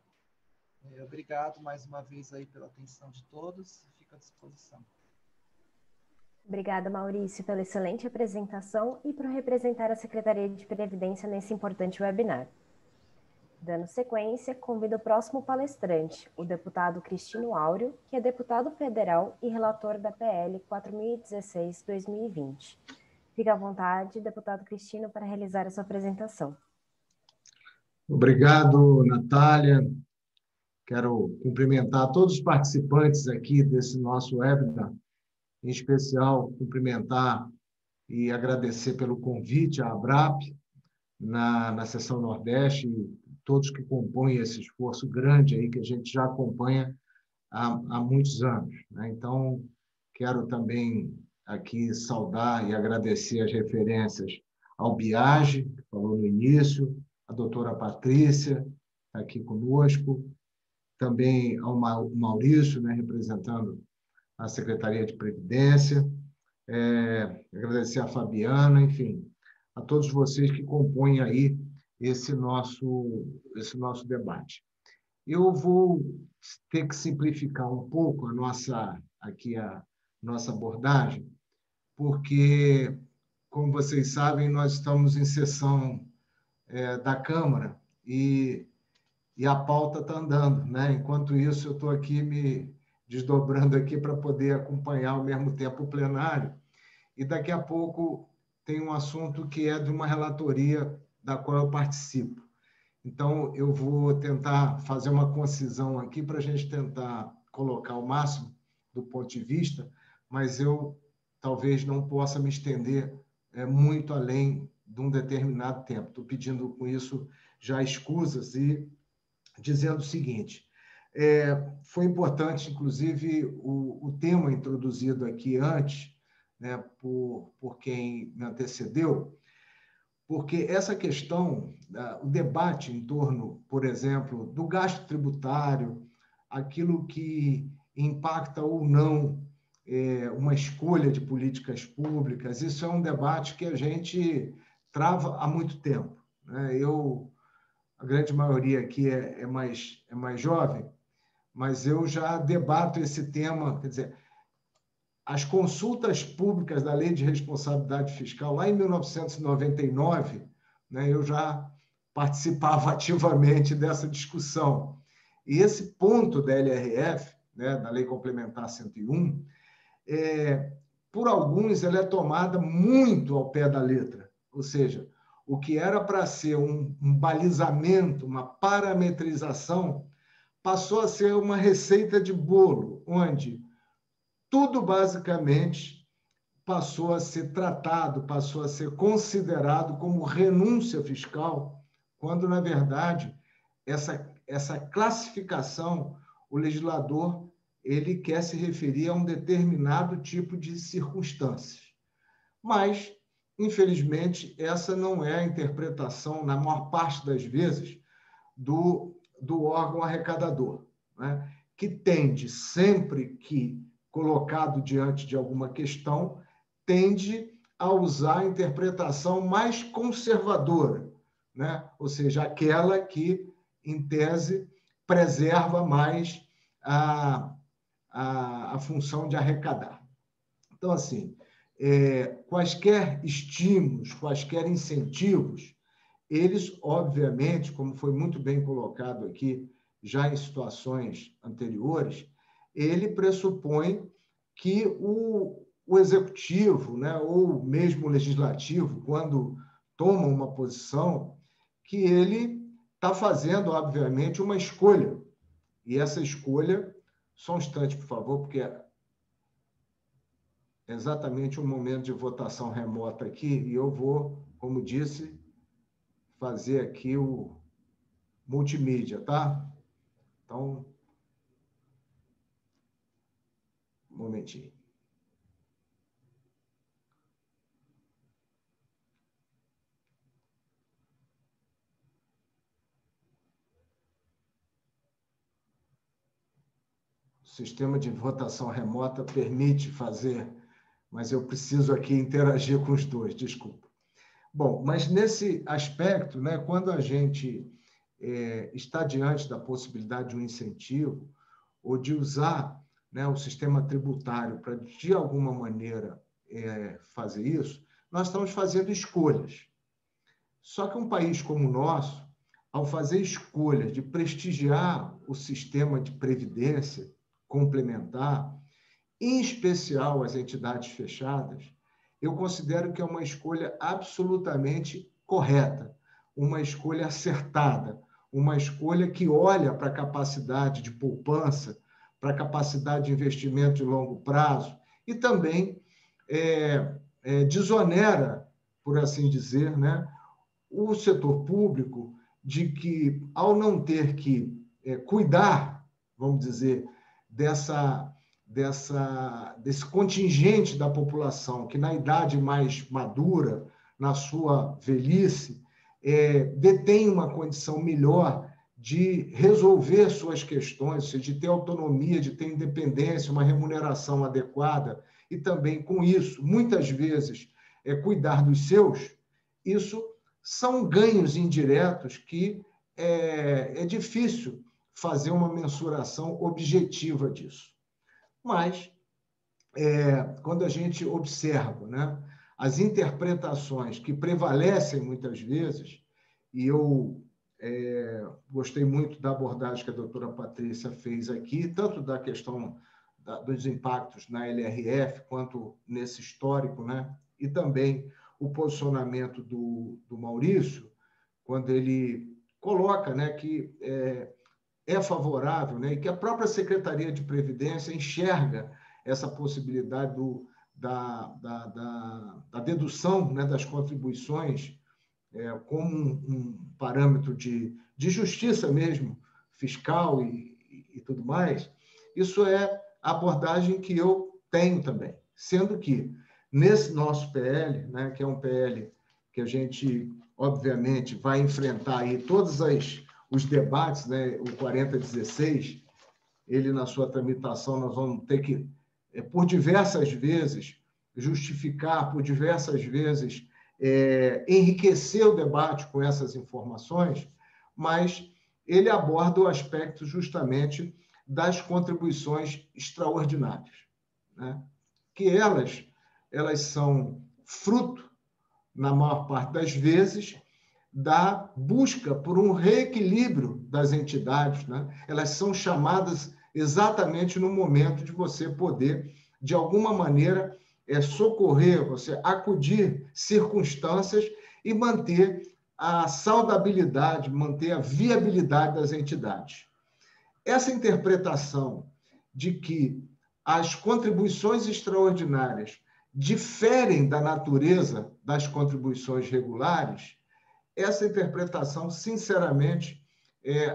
Obrigado mais uma vez aí pela atenção de todos, fico à disposição. Obrigada, Maurício, pela excelente apresentação e por representar a Secretaria de Previdência nesse importante webinar. Dando sequência, convido o próximo palestrante, o deputado Cristino Áureo, que é deputado federal e relator da PL 4016-2020. Fique à vontade, deputado Cristino, para realizar a sua apresentação. Obrigado, Natália. Quero cumprimentar todos os participantes aqui desse nosso webinar, em especial cumprimentar e agradecer pelo convite à ABRAP na Seção Nordeste, e todos que compõem esse esforço grande aí que a gente já acompanha há muitos anos, né? Então, quero também aqui saudar e agradecer as referências ao Biagi, que falou no início, a doutora Patrícia, aqui conosco, também ao Maurício, né, representando a Secretaria de Previdência, agradecer a Fabiana, enfim, a todos vocês que compõem aí esse nosso debate. Eu vou ter que simplificar um pouco a nossa abordagem, porque, como vocês sabem, nós estamos em sessão da Câmara e a pauta está andando, né? Enquanto isso, eu estou aqui me desdobrando aqui para poder acompanhar ao mesmo tempo o plenário. E daqui a pouco tem um assunto que é de uma relatoria da qual eu participo. Então, eu vou tentar fazer uma concisão aqui para a gente tentar colocar o máximo do ponto de vista, mas eu talvez não possa me estender muito além de um determinado tempo. Estou pedindo com isso já escusas e dizendo o seguinte: foi importante, inclusive, o tema introduzido aqui antes, né, por quem me antecedeu, porque essa questão, o debate em torno, por exemplo, do gasto tributário, aquilo que impacta ou não uma escolha de políticas públicas, isso é um debate que a gente trava há muito tempo, né? A grande maioria aqui é mais jovem, mas eu já debato esse tema, quer dizer, as consultas públicas da Lei de Responsabilidade Fiscal, lá em 1999, né, eu já participava ativamente dessa discussão. E esse ponto da LRF, né, da Lei Complementar 101, por alguns, ela é tomada muito ao pé da letra. Ou seja, o que era para ser um balizamento, uma parametrização, passou a ser uma receita de bolo, onde tudo basicamente passou a ser tratado, passou a ser considerado como renúncia fiscal, quando, na verdade, essa classificação o legislador ele quer se referir a um determinado tipo de circunstâncias. Mas, infelizmente, essa não é a interpretação, na maior parte das vezes, do órgão arrecadador, né? Que tende, sempre que colocado diante de alguma questão, tende a usar a interpretação mais conservadora, né? Ou seja, aquela que, em tese, preserva mais a função de arrecadar. Então, assim, quaisquer estímulos, quaisquer incentivos, eles, obviamente, como foi muito bem colocado aqui, já em situações anteriores, ele pressupõe que o executivo, né, ou mesmo o legislativo, quando toma uma posição, que ele está fazendo, obviamente, uma escolha. E essa escolha, só um instante, por favor, porque é exatamente um momento de votação remota aqui, e eu vou, como disse, fazer aqui o multimídia, tá? Então, um momentinho. O sistema de votação remota permite fazer, mas eu preciso aqui interagir com os dois, desculpa. Bom, mas nesse aspecto, né, quando a gente está diante da possibilidade de um incentivo ou de usar, né, o sistema tributário para, de alguma maneira, fazer isso, nós estamos fazendo escolhas. Só que um país como o nosso, ao fazer escolhas de prestigiar o sistema de previdência complementar, em especial as entidades fechadas, eu considero que é uma escolha absolutamente correta, uma escolha acertada, uma escolha que olha para a capacidade de poupança, para a capacidade de investimento de longo prazo e também desonera, por assim dizer, né, o setor público de que, ao não ter que cuidar, vamos dizer, desse contingente da população que, na idade mais madura, na sua velhice, detém uma condição melhor de resolver suas questões, de ter autonomia, de ter independência, uma remuneração adequada e também, com isso, muitas vezes, cuidar dos seus, isso são ganhos indiretos que é difícil fazer uma mensuração objetiva disso. Mas, quando a gente observa, né, as interpretações que prevalecem muitas vezes, e eu gostei muito da abordagem que a doutora Patrícia fez aqui, tanto da questão dos impactos na LRF, quanto nesse histórico, né, e também o posicionamento do Maurício, quando ele coloca, né, que é favorável, né, e que a própria Secretaria de Previdência enxerga essa possibilidade da dedução, né, das contribuições como um parâmetro de justiça mesmo, fiscal e tudo mais. Isso é a abordagem que eu tenho também, sendo que nesse nosso PL, né, que é um PL que a gente, obviamente, vai enfrentar aí todos os debates, né, o 4016, ele, na sua tramitação, nós vamos ter que, por diversas vezes, justificar, por diversas vezes, enriquecer o debate com essas informações, mas ele aborda o aspecto justamente das contribuições extraordinárias, né? Que elas são fruto, na maior parte das vezes, da busca por um reequilíbrio das entidades, né? Elas são chamadas exatamente no momento de você poder, de alguma maneira, socorrer, você acudir circunstâncias e manter a saudabilidade, manter a viabilidade das entidades. Essa interpretação de que as contribuições extraordinárias diferem da natureza das contribuições regulares, essa interpretação, sinceramente,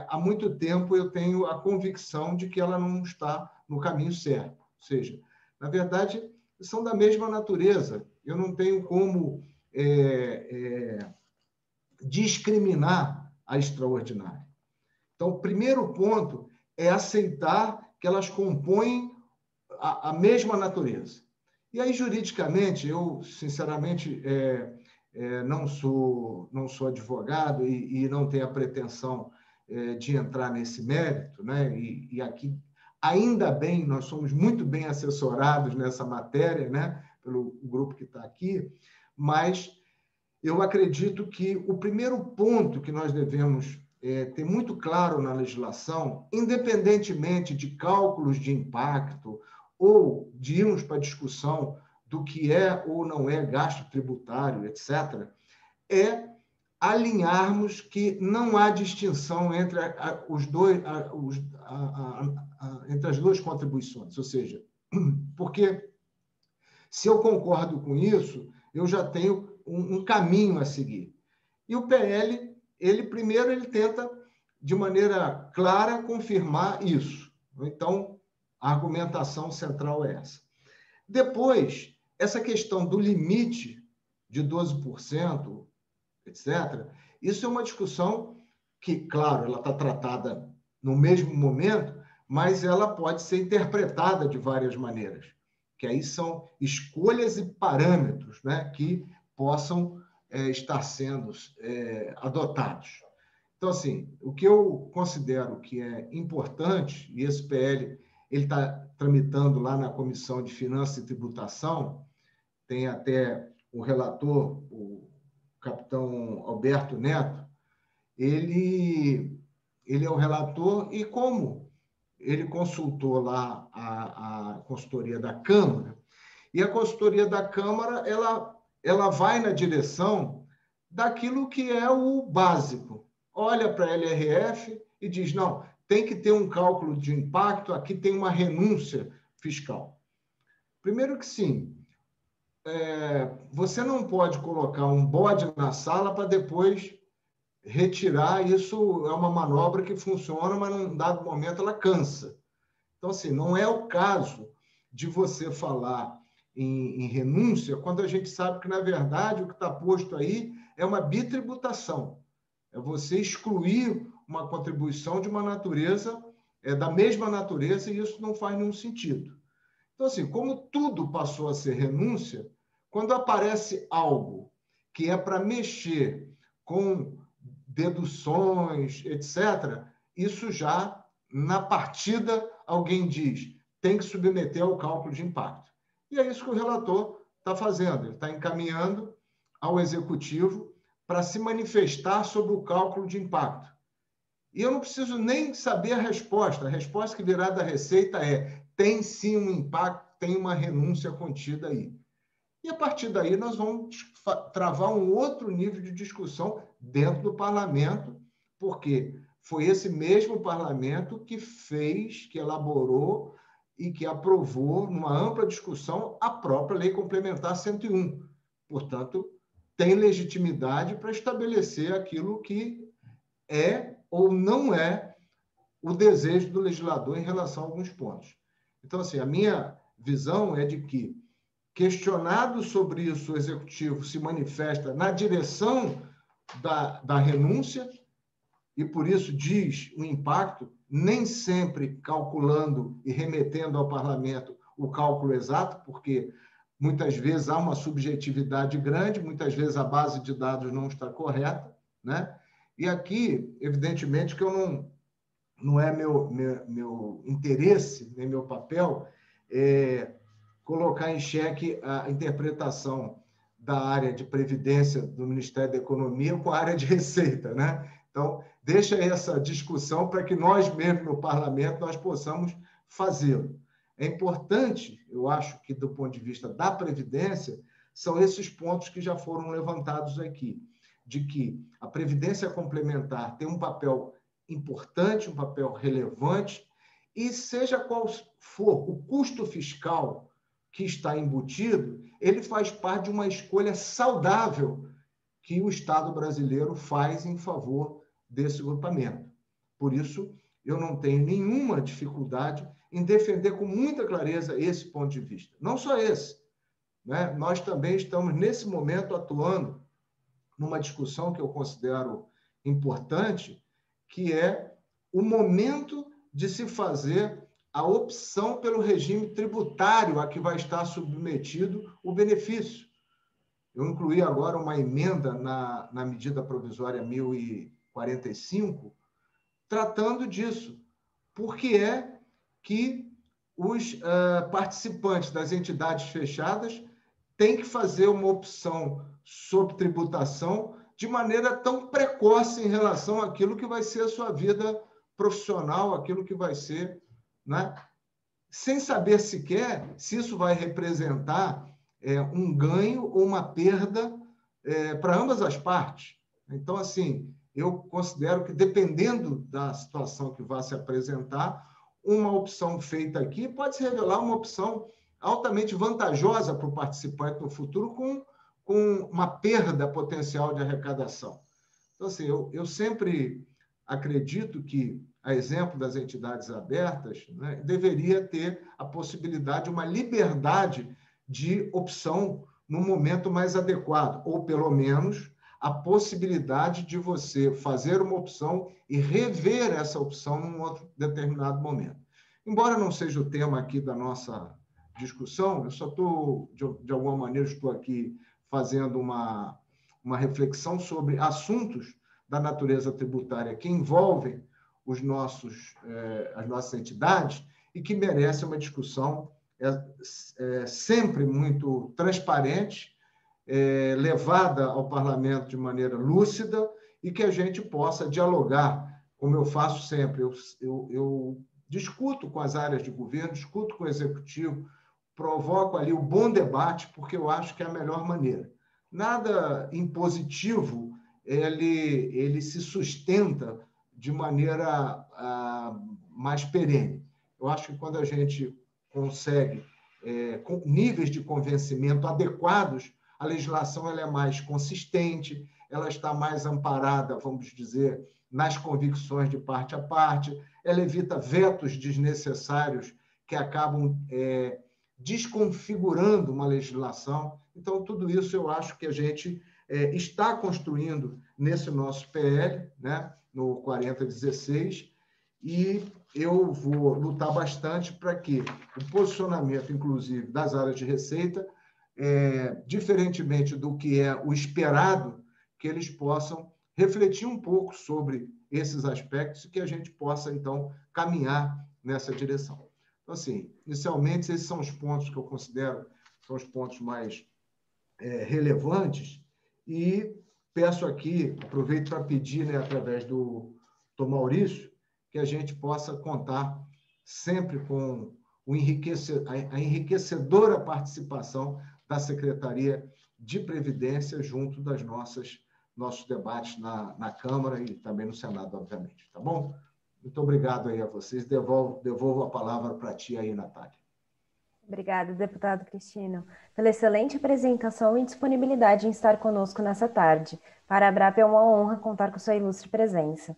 há muito tempo eu tenho a convicção de que ela não está no caminho certo. Ou seja, na verdade, são da mesma natureza. Eu não tenho como discriminar a extraordinária. Então, o primeiro ponto é aceitar que elas compõem a mesma natureza. E aí, juridicamente, eu, sinceramente, não sou advogado e não tenho a pretensão de entrar nesse mérito, né? E aqui, ainda bem, nós somos muito bem assessorados nessa matéria, né? Pelo grupo que está aqui, mas eu acredito que o primeiro ponto que nós devemos ter muito claro na legislação, independentemente de cálculos de impacto ou de irmos para a discussão do que é ou não é gasto tributário, etc., é alinharmos que não há distinção entre entre as duas contribuições. Ou seja, porque se eu concordo com isso, eu já tenho um caminho a seguir. E o PL, primeiro, ele tenta, de maneira clara, confirmar isso. Então, a argumentação central é essa. Depois, essa questão do limite de 12%, etc., isso é uma discussão que, claro, ela está tratada no mesmo momento, mas ela pode ser interpretada de várias maneiras, que aí são escolhas e parâmetros, né, que possam estar sendo adotados. Então, assim, o que eu considero que é importante, e esse PL ele está tramitando lá na Comissão de Finanças e Tributação, tem até o relator, o capitão Alberto Neto, ele é o relator, e como ele consultou lá a consultoria da Câmara, e a consultoria da Câmara ela vai na direção daquilo que é o básico. Olha para a LRF e diz, não, tem que ter um cálculo de impacto, aqui tem uma renúncia fiscal. Primeiro que sim, você não pode colocar um bode na sala para depois retirar. Isso é uma manobra que funciona, mas num dado momento ela cansa. Então, assim, não é o caso de você falar em renúncia quando a gente sabe que, na verdade, o que está posto aí é uma bitributação. É você excluir uma contribuição de uma natureza, da mesma natureza, e isso não faz nenhum sentido. Então, assim, como tudo passou a ser renúncia, quando aparece algo que é para mexer com deduções, etc., isso já, na partida, alguém diz, tem que submeter ao cálculo de impacto. E é isso que o relator está fazendo. Ele está encaminhando ao executivo para se manifestar sobre o cálculo de impacto. E eu não preciso nem saber a resposta. A resposta que virá da Receita é: tem sim um impacto, tem uma renúncia contida aí. E a partir daí nós vamos travar um outro nível de discussão dentro do parlamento, porque foi esse mesmo parlamento que fez, que elaborou e que aprovou, numa ampla discussão, a própria Lei Complementar 101. Portanto, tem legitimidade para estabelecer aquilo que é ou não é o desejo do legislador em relação a alguns pontos. Então, assim, a minha visão é de que, questionado sobre isso, o executivo se manifesta na direção da renúncia e, por isso, diz o impacto, nem sempre calculando e remetendo ao parlamento o cálculo exato, porque muitas vezes há uma subjetividade grande, muitas vezes a base de dados não está correta, né? E aqui, evidentemente, que eu não é meu interesse, nem meu papel, colocar em xeque a interpretação da área de Previdência do Ministério da Economia com a área de Receita, né? Então, deixa essa discussão para que nós mesmos, no parlamento, nós possamos fazê-lo. É importante, eu acho que, do ponto de vista da Previdência, são esses pontos que já foram levantados aqui, de que a Previdência Complementar tem um papel importante, um papel relevante, e seja qual for o custo fiscal que está embutido, ele faz parte de uma escolha saudável que o Estado brasileiro faz em favor desse grupamento. Por isso, eu não tenho nenhuma dificuldade em defender com muita clareza esse ponto de vista. Não só esse, né? Nós também estamos, nesse momento, atuando numa discussão que eu considero importante, que é o momento de se fazer a opção pelo regime tributário a que vai estar submetido o benefício. Eu incluí agora uma emenda na medida provisória 1045, tratando disso. Por que é que os participantes das entidades fechadas têm que fazer uma opção sobre tributação de maneira tão precoce em relação àquilo que vai ser a sua vida profissional, aquilo que vai ser, né? Sem saber sequer se isso vai representar um ganho ou uma perda para ambas as partes. Então, assim, eu considero que, dependendo da situação que vai se apresentar, uma opção feita aqui pode se revelar uma opção altamente vantajosa para o participante no futuro, com uma perda potencial de arrecadação. Então, assim, eu sempre acredito que, a exemplo das entidades abertas, né, deveria ter a possibilidade, uma liberdade de opção no momento mais adequado, ou, pelo menos, a possibilidade de você fazer uma opção e rever essa opção num outro determinado momento. Embora não seja o tema aqui da nossa discussão, eu só estou, de alguma maneira, estou aqui fazendo uma reflexão sobre assuntos da natureza tributária que envolvem as nossas entidades e que merecem uma discussão sempre muito transparente, levada ao parlamento de maneira lúcida e que a gente possa dialogar, como eu faço sempre. Eu discuto com as áreas de governo, discuto com o executivo, provoco ali o bom debate, porque eu acho que é a melhor maneira. Nada impositivo ele se sustenta de maneira mais perene. Eu acho que quando a gente consegue, com níveis de convencimento adequados, a legislação ela é mais consistente, ela está mais amparada, vamos dizer, nas convicções de parte a parte, ela evita vetos desnecessários que acabam desconfigurando uma legislação. Então, tudo isso eu acho que a gente está construindo nesse nosso PL, né, no 4016, e eu vou lutar bastante para que o posicionamento, inclusive, das áreas de receita, diferentemente do que é o esperado, que eles possam refletir um pouco sobre esses aspectos e que a gente possa, então, caminhar nessa direção. Então, assim, inicialmente, esses são os pontos que eu considero são os pontos mais relevantes, e peço aqui, aproveito para pedir, né, através do Maurício, que a gente possa contar sempre com a enriquecedora participação da Secretaria de Previdência junto das nossos debates na Câmara e também no Senado, obviamente. Tá bom? Muito obrigado aí a vocês. Devolvo a palavra para ti aí, Natália. Obrigada, deputado Cristino, pela excelente apresentação e disponibilidade em estar conosco nessa tarde. Para a ABRAP é uma honra contar com sua ilustre presença.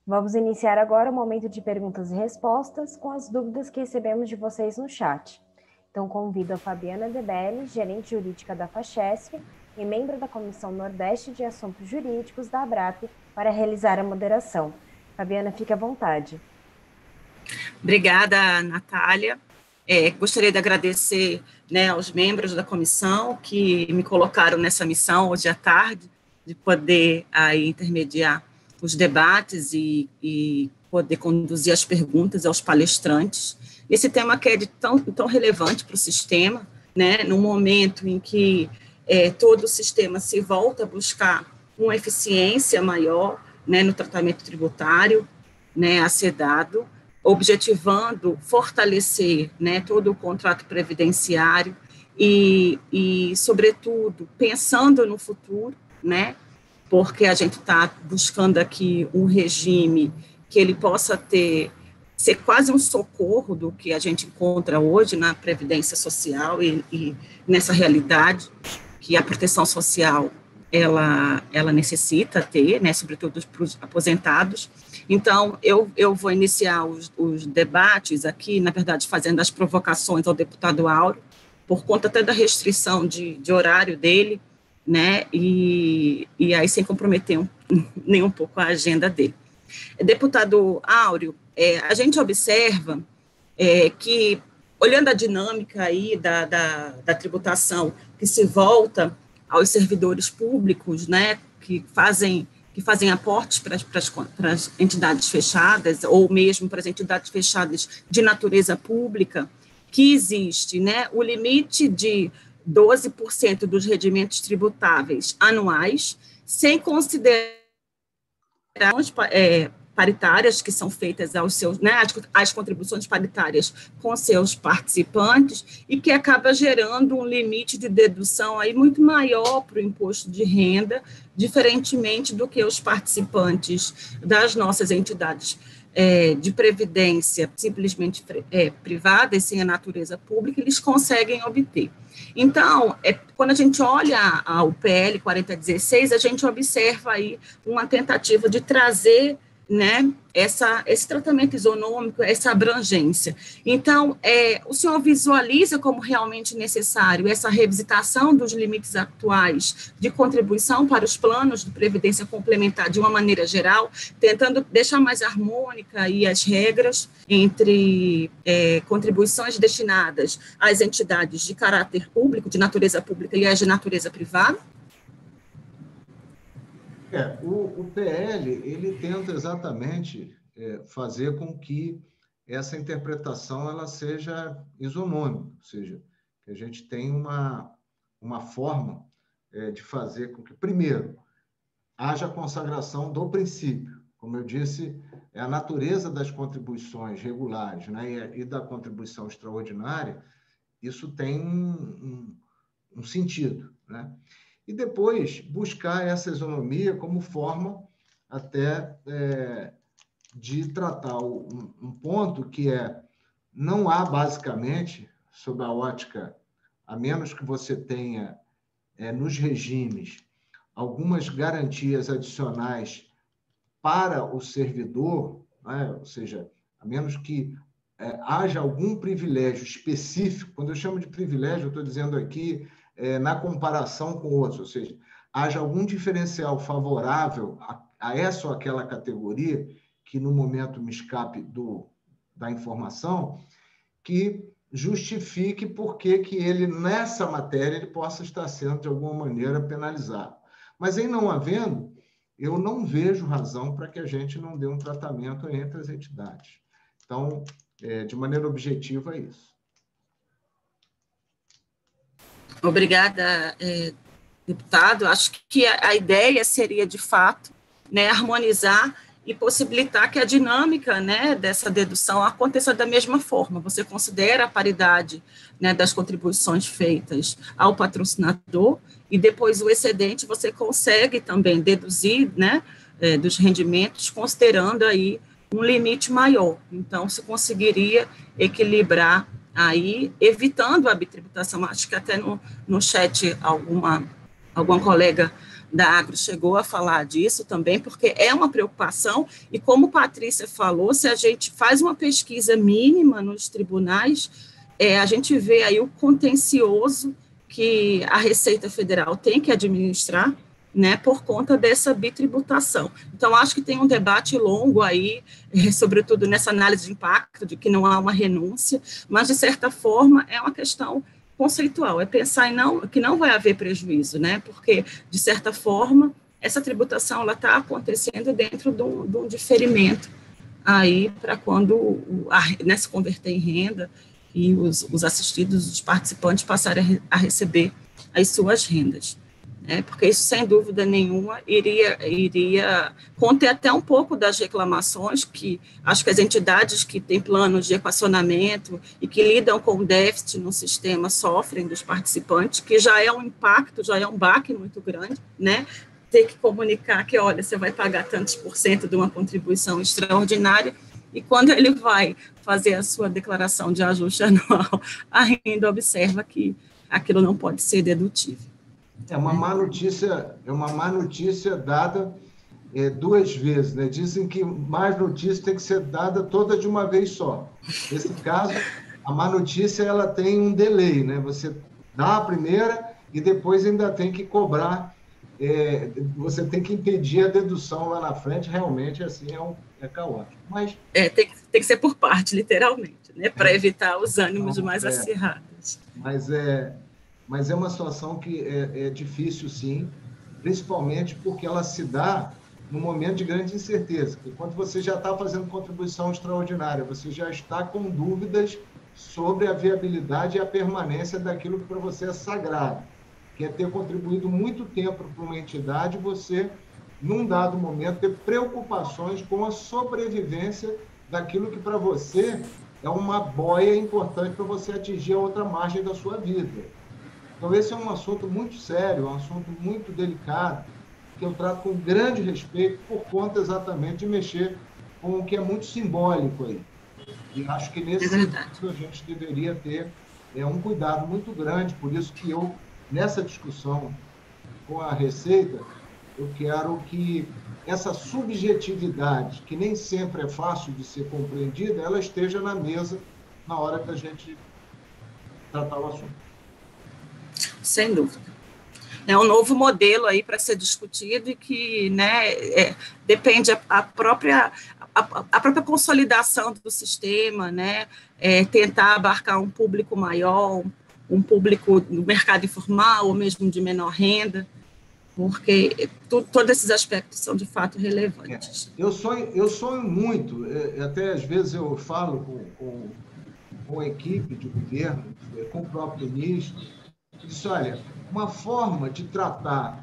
Vamos iniciar agora o momento de perguntas e respostas com as dúvidas que recebemos de vocês no chat. Então, convido a Fabiana Debelli, gerente jurídica da FACHESF e membro da Comissão Nordeste de Assuntos Jurídicos da ABRAP, para realizar a moderação. Fabiana, fique à vontade. Obrigada, Natália. Gostaria de agradecer, né, aos membros da comissão que me colocaram nessa missão hoje à tarde, de poder aí intermediar os debates e poder conduzir as perguntas aos palestrantes. Esse tema que é tão relevante para o sistema, né, num momento em que todo o sistema se volta a buscar uma eficiência maior, né, no tratamento tributário, né, a ser dado, objetivando fortalecer, né, todo o contrato previdenciário e, sobretudo, pensando no futuro, né, porque a gente está buscando aqui um regime que ele possa ser quase um socorro do que a gente encontra hoje na Previdência Social e nessa realidade que a proteção social ela necessita ter, né, sobretudo para os aposentados. Então, eu vou iniciar os debates aqui, na verdade, fazendo as provocações ao deputado Áureo, por conta até da restrição de horário dele, né, e aí sem comprometer nem um pouco a agenda dele. Deputado Áureo, a gente observa que, olhando a dinâmica aí da tributação que se volta aos servidores públicos, né, que fazem aportes para as entidades fechadas, ou mesmo para as entidades fechadas de natureza pública, que existe, né, o limite de 12% dos rendimentos tributáveis anuais, sem considerar paritárias que são feitas aos seus, né, as contribuições paritárias com seus participantes, e que acaba gerando um limite de dedução aí muito maior para o imposto de renda, diferentemente do que os participantes das nossas entidades de previdência simplesmente privadas, sem a natureza pública, eles conseguem obter. Então, quando a gente olha ao PL 4016, a gente observa aí uma tentativa de trazer, né, esse tratamento isonômico, essa abrangência. Então, o senhor visualiza como realmente necessário essa revisitação dos limites atuais de contribuição para os planos de previdência complementar de uma maneira geral, tentando deixar mais harmônica aí as regras entre contribuições destinadas às entidades de caráter público, de natureza pública, e as de natureza privada? O PL, ele tenta exatamente fazer com que essa interpretação ela seja isonômica, ou seja, que a gente tem uma forma de fazer com que, primeiro, haja a consagração do princípio. Como eu disse, a natureza das contribuições regulares, né, e da contribuição extraordinária, isso tem um sentido, né? E depois buscar essa isonomia como forma até de tratar um ponto que não há basicamente, sob a ótica, a menos que você tenha nos regimes algumas garantias adicionais para o servidor, né? Ou seja, a menos que haja algum privilégio específico. Quando eu chamo de privilégio, eu estou dizendo aqui na comparação com outros, ou seja, haja algum diferencial favorável a essa ou aquela categoria, que no momento me escape da informação, que justifique por que ele, nessa matéria, ele possa estar sendo, de alguma maneira, penalizado. Mas, em não havendo, eu não vejo razão para que a gente não dê um tratamento entre as entidades. Então, de maneira objetiva, é isso. Obrigada, deputado. Acho que a ideia seria, de fato, né, harmonizar e possibilitar que a dinâmica, né, dessa dedução aconteça da mesma forma. Você considera a paridade, né, das contribuições feitas ao patrocinador, e depois o excedente você consegue também deduzir, né, dos rendimentos, considerando aí um limite maior. Então, se conseguiria equilibrar aí, evitando a bitributação. Acho que até no chat alguma colega da Agro chegou a falar disso também, porque é uma preocupação, e como Patrícia falou, se a gente faz uma pesquisa mínima nos tribunais, a gente vê aí o contencioso que a Receita Federal tem que administrar, né, por conta dessa bitributação. Então, acho que tem um debate longo aí, sobretudo nessa análise de impacto, de que não há uma renúncia, mas, de certa forma, é uma questão conceitual, é pensar que não vai haver prejuízo, né, porque, de certa forma, essa tributação está acontecendo dentro de um diferimento aí para quando né, se converter em renda e os assistidos, os participantes passarem a receber as suas rendas. Porque isso, sem dúvida nenhuma, iria conter até um pouco das reclamações que acho que as entidades que têm planos de equacionamento e que lidam com o déficit no sistema sofrem dos participantes, que já é um impacto, já é um baque muito grande, né? Ter que comunicar que, olha, você vai pagar tantos % de uma contribuição extraordinária, e quando ele vai fazer a sua declaração de ajuste anual, ainda observa que aquilo não pode ser dedutível. É uma má notícia dada duas vezes, né? Dizem que mais notícia tem que ser dada toda de uma vez só. Nesse caso, a má notícia ela tem um delay, né? Você dá a primeira e depois ainda tem que cobrar, você tem que impedir a dedução lá na frente, realmente assim é caótico. Mas tem que ser por parte, literalmente, né? Para evitar os ânimos mais acirrados. Mas é uma situação que é difícil, sim, principalmente porque ela se dá num momento de grande incerteza. Enquanto você já está fazendo contribuição extraordinária, você já está com dúvidas sobre a viabilidade e a permanência daquilo que para você é sagrado, que é ter contribuído muito tempo para uma entidade, você, num dado momento, ter preocupações com a sobrevivência daquilo que para você é uma boia importante para você atingir a outra margem da sua vida. Então, esse é um assunto muito sério, um assunto muito delicado, que eu trato com grande respeito por conta exatamente de mexer com o que é muito simbólico aí. E acho que nesse sentido a gente deveria ter um cuidado muito grande, por isso que eu, nessa discussão com a Receita, eu quero que essa subjetividade, que nem sempre é fácil de ser compreendida, ela esteja na mesa na hora que a gente tratar o assunto. Sem dúvida. É um novo modelo aí para ser discutido e que, né, depende a própria consolidação do sistema, né, tentar abarcar um público maior, um público do mercado informal ou mesmo de menor renda, porque todos esses aspectos são de fato relevantes. Eu sonho muito, até às vezes eu falo com a equipe de governo, com o próprio ministro, disse, olha, uma forma de tratar,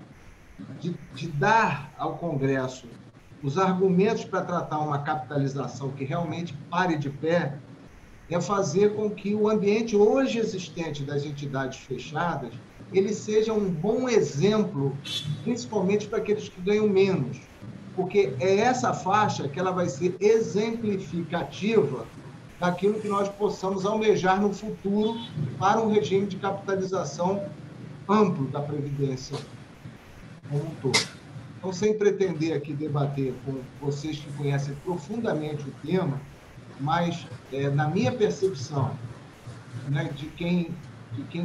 de dar ao Congresso os argumentos para tratar uma capitalização que realmente pare de pé, é fazer com que o ambiente hoje existente das entidades fechadas, ele seja um bom exemplo, principalmente para aqueles que ganham menos, porque é essa faixa que ela vai ser exemplificativa daquilo que nós possamos almejar no futuro para um regime de capitalização amplo da Previdência como um todo. Então, sem pretender aqui debater com vocês que conhecem profundamente o tema, mas na minha percepção, né, de quem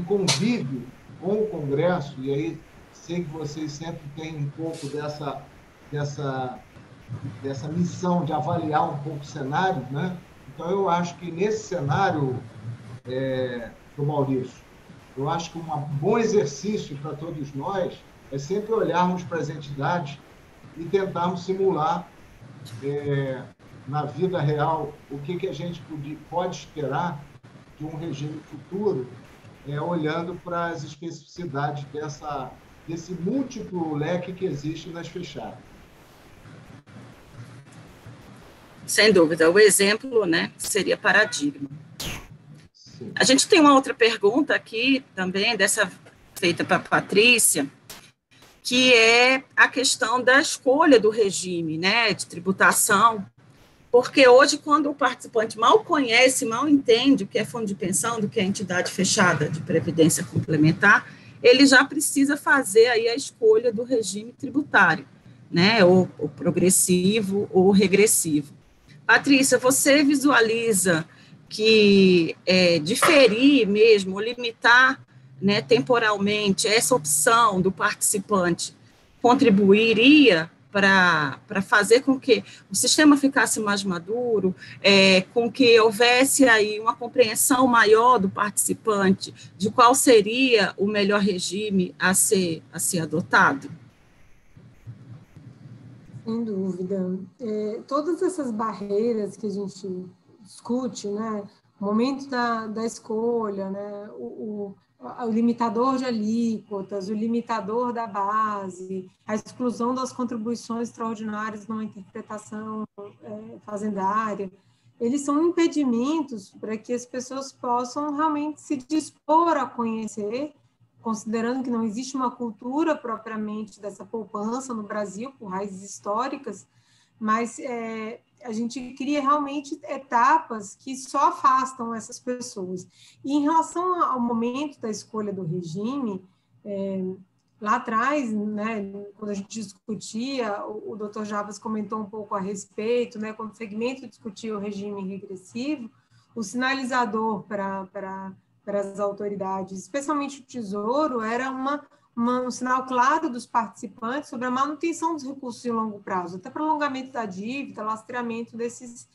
convive com o Congresso, e aí sei que vocês sempre têm um pouco dessa missão de avaliar um pouco o cenário, né? Então, eu acho que nesse cenário, do Maurício, eu acho que um bom exercício para todos nós é sempre olharmos para as entidades e tentarmos simular na vida real o que a gente pode esperar de um regime futuro, olhando para as especificidades desse múltiplo leque que existe nas fechadas. Sem dúvida, o exemplo, né, seria paradigma. Sim. A gente tem uma outra pergunta aqui também, dessa feita para a Patrícia, que é a questão da escolha do regime, né, de tributação, porque hoje, quando o participante mal conhece, mal entende o que é fundo de pensão, do que é entidade fechada de previdência complementar, ele já precisa fazer aí a escolha do regime tributário, né, ou progressivo ou regressivo. Patrícia, você visualiza que diferir mesmo, ou limitar, né, temporalmente essa opção do participante contribuiria para fazer com que o sistema ficasse mais maduro, com que houvesse aí uma compreensão maior do participante de qual seria o melhor regime a ser adotado? Sem dúvida. Todas essas barreiras que a gente discute, né, o momento da escolha, né, o limitador de alíquotas, o limitador da base, a exclusão das contribuições extraordinárias numa interpretação fazendária, eles são impedimentos para que as pessoas possam realmente se dispor a conhecer, considerando que não existe uma cultura propriamente dessa poupança no Brasil, por raízes históricas, mas a gente cria realmente etapas que só afastam essas pessoas. E em relação ao momento da escolha do regime, lá atrás, né, quando a gente discutia, o Dr. Jarbas comentou um pouco a respeito, né, quando o segmento discutia o regime regressivo, o sinalizador para as autoridades, especialmente o Tesouro, era um sinal claro dos participantes sobre a manutenção dos recursos em longo prazo, até prolongamento da dívida, lastreamento desse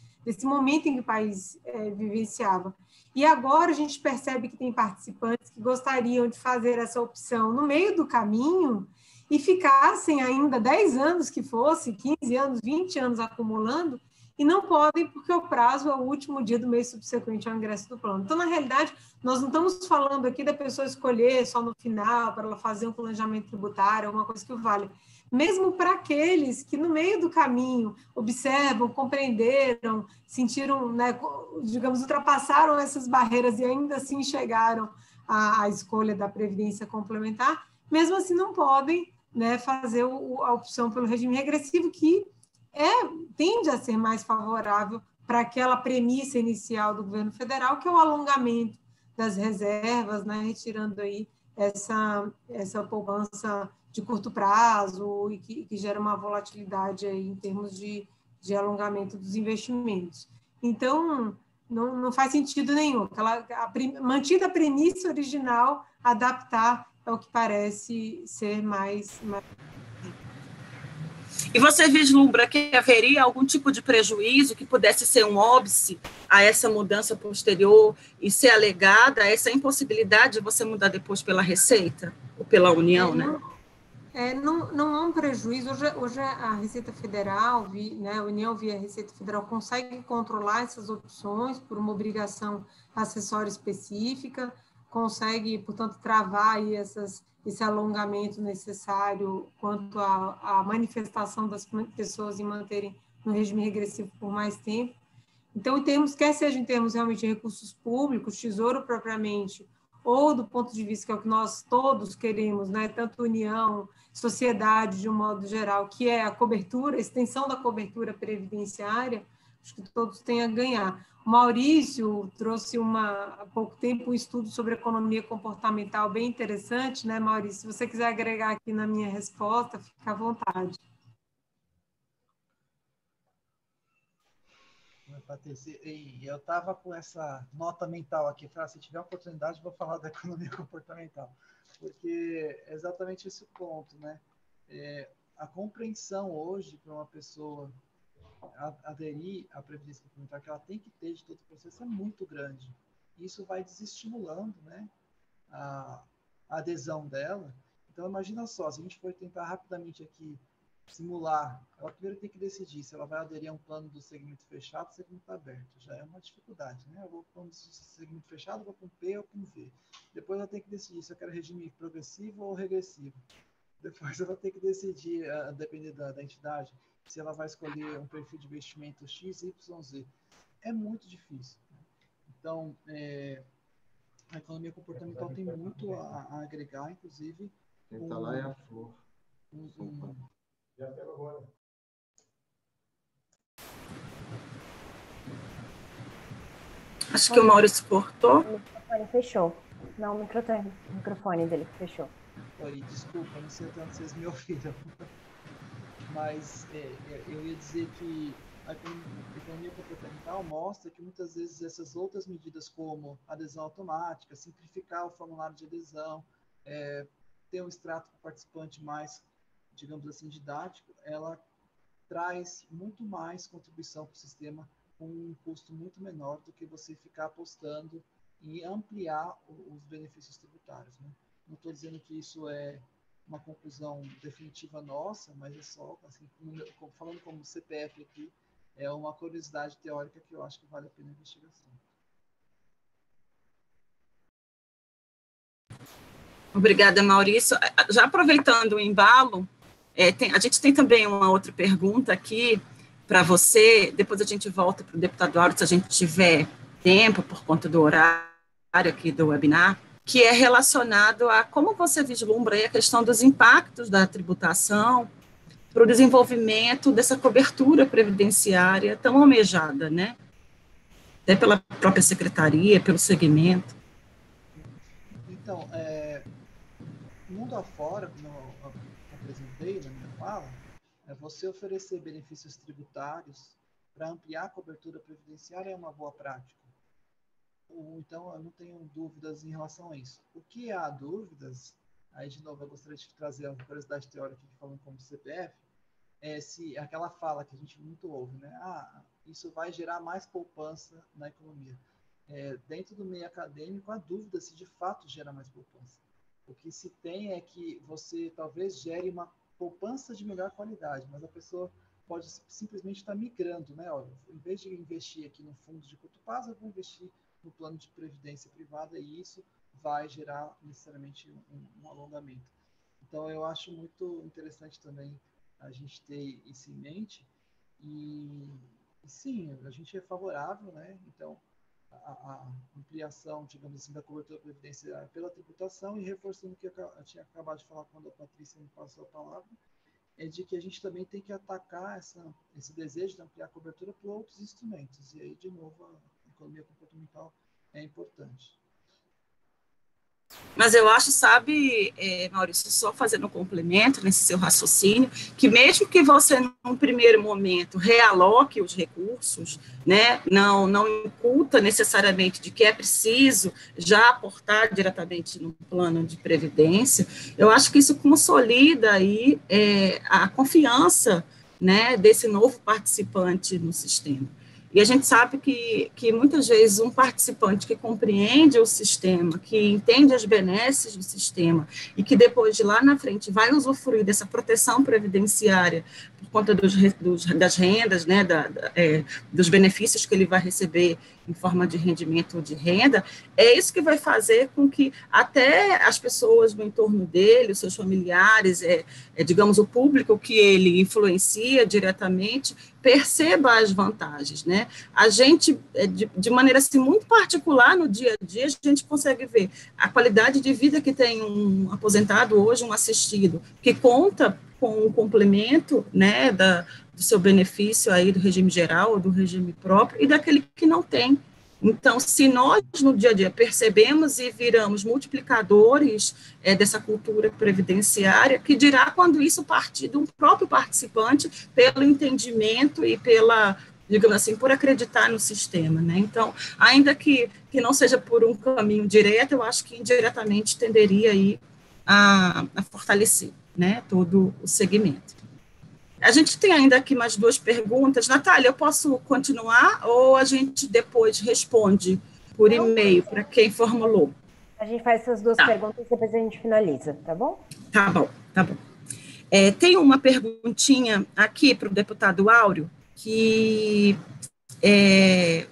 momento em que o país vivenciava. E agora a gente percebe que tem participantes que gostariam de fazer essa opção no meio do caminho e ficassem ainda 10 anos que fosse, 15 anos, 20 anos acumulando, e não podem porque o prazo é o último dia do mês subsequente ao ingresso do plano. Então, na realidade, nós não estamos falando aqui da pessoa escolher só no final, para ela fazer um planejamento tributário, alguma coisa que vale. Mesmo para aqueles que, no meio do caminho, observam, compreenderam, sentiram, né, digamos, ultrapassaram essas barreiras e ainda assim chegaram à escolha da previdência complementar, mesmo assim não podem, né, fazer a opção pelo regime regressivo, que tende a ser mais favorável para aquela premissa inicial do governo federal, que é o alongamento das reservas, né, retirando aí essa poupança de curto prazo e que gera uma volatilidade aí em termos de alongamento dos investimentos. Então, não faz sentido nenhum. Mantida a premissa original, adaptar é o que parece ser mais... E você vislumbra que haveria algum tipo de prejuízo que pudesse ser um óbice a essa mudança posterior e ser alegada essa impossibilidade de você mudar depois pela Receita ou pela União, né? Não há um prejuízo. Hoje a Receita Federal, né, a União via Receita Federal consegue controlar essas opções por uma obrigação acessória específica, consegue, portanto, travar aí esse alongamento necessário quanto à manifestação das pessoas em manterem no regime regressivo por mais tempo. Então, quer seja em termos realmente de recursos públicos, tesouro propriamente, ou do ponto de vista que é o que nós todos queremos, né, tanto União, sociedade de um modo geral, que é a cobertura, a extensão da cobertura previdenciária, acho que todos têm a ganhar. O Maurício trouxe há pouco tempo um estudo sobre economia comportamental bem interessante, né, Maurício? Se você quiser agregar aqui na minha resposta, fica à vontade. Patrícia, eu estava com essa nota mental aqui, se tiver oportunidade, vou falar da economia comportamental, porque é exatamente esse o ponto, né? A compreensão hoje para uma pessoa aderir à previdência complementar que ela tem que ter de todo o processo é muito grande. Isso vai desestimulando, né, a adesão dela. Então, imagina só, se a gente for tentar rapidamente aqui simular, ela primeiro tem que decidir se ela vai aderir a um plano do segmento fechado ou segmento aberto. Já é uma dificuldade, né? Eu vou para um segmento fechado, vou para um P ou para um V. Depois ela tem que decidir se eu quero regime progressivo ou regressivo. Depois ela tem que decidir, dependendo da entidade, se ela vai escolher um perfil de investimento X, Y, Z. É muito difícil. Então, a economia comportamental tem muito a agregar, inclusive... Quem está lá é a Flor. Já pega agora. Acho que o Maurício cortou. O microfone fechou. Não, o microfone dele fechou. Oi, desculpa, não sei tanto se vocês me ouviram. Mas eu ia dizer que a economia comportamental mostra que muitas vezes essas outras medidas, como adesão automática, simplificar o formulário de adesão, ter um extrato para o participante mais, digamos assim, didático, ela traz muito mais contribuição para o sistema com um custo muito menor do que você ficar apostando em ampliar os benefícios tributários, né? Não estou dizendo que isso é uma conclusão definitiva nossa, mas é só, assim, falando como CPF aqui, é uma curiosidade teórica que eu acho que vale a pena a investigação. Obrigada, Maurício. Já aproveitando o embalo, a gente tem também uma outra pergunta aqui para você, depois a gente volta para o deputado Áureo, se a gente tiver tempo, por conta do horário aqui do webinar, que é relacionado a como você vislumbra aí a questão dos impactos da tributação para o desenvolvimento dessa cobertura previdenciária tão almejada, né? Até pela própria secretaria, pelo segmento. Então, mundo afora, como eu apresentei na minha fala, você oferecer benefícios tributários para ampliar a cobertura previdenciária é uma boa prática. Então, eu não tenho dúvidas em relação a isso. O que há dúvidas, aí de novo eu gostaria de trazer uma curiosidade teórica aqui falando como CPF, se aquela fala que a gente muito ouve, né? Isso vai gerar mais poupança na economia. Dentro do meio acadêmico, há dúvida se de fato gera mais poupança. O que se tem é que você talvez gere uma poupança de melhor qualidade, mas a pessoa pode simplesmente estar migrando, né? Em vez de investir aqui no fundo de curto prazo, eu vou investir no plano de previdência privada e isso vai gerar necessariamente um alongamento. Então, eu acho muito interessante também a gente ter isso em mente e sim, a gente é favorável, né? Então, a ampliação, digamos assim, da cobertura previdenciária pela tributação e reforçando o que eu tinha acabado de falar quando a Patrícia me passou a palavra, é de que a gente também tem que atacar esse desejo de ampliar a cobertura por outros instrumentos. E aí, de novo, a economia comportamental é importante. Mas eu acho, sabe, Maurício, só fazendo um complemento nesse seu raciocínio, que mesmo que você, num primeiro momento, realoque os recursos, né, não inculta necessariamente de que é preciso já aportar diretamente no plano de previdência, eu acho que isso consolida aí a confiança, né, desse novo participante no sistema. E a gente sabe que muitas vezes um participante que compreende o sistema, que entende as benesses do sistema e que depois de lá na frente vai usufruir dessa proteção previdenciária por conta das rendas, né, dos benefícios que ele vai receber em forma de rendimento ou de renda, é isso que vai fazer com que até as pessoas no entorno dele, os seus familiares, digamos, o público que ele influencia diretamente, perceba as vantagens, né? A gente, de maneira assim, muito particular no dia a dia, a gente consegue ver a qualidade de vida que tem um aposentado hoje, um assistido, que conta com um complemento, né, do seu benefício aí do regime geral ou do regime próprio, e daquele que não tem. Então, se nós, no dia a dia, percebemos e viramos multiplicadores dessa cultura previdenciária, que dirá quando isso partir de um próprio participante, pelo entendimento e pela, digamos assim, por acreditar no sistema, né? Então, ainda que não seja por um caminho direto, eu acho que indiretamente tenderia aí a fortalecer, né, todo o segmento. A gente tem ainda aqui mais 2 perguntas. Natália, eu posso continuar ou a gente depois responde por e-mail para quem formulou? A gente faz essas 2 perguntas e depois a gente finaliza, tá bom? Tá bom. Tem uma perguntinha aqui para o deputado Áureo, que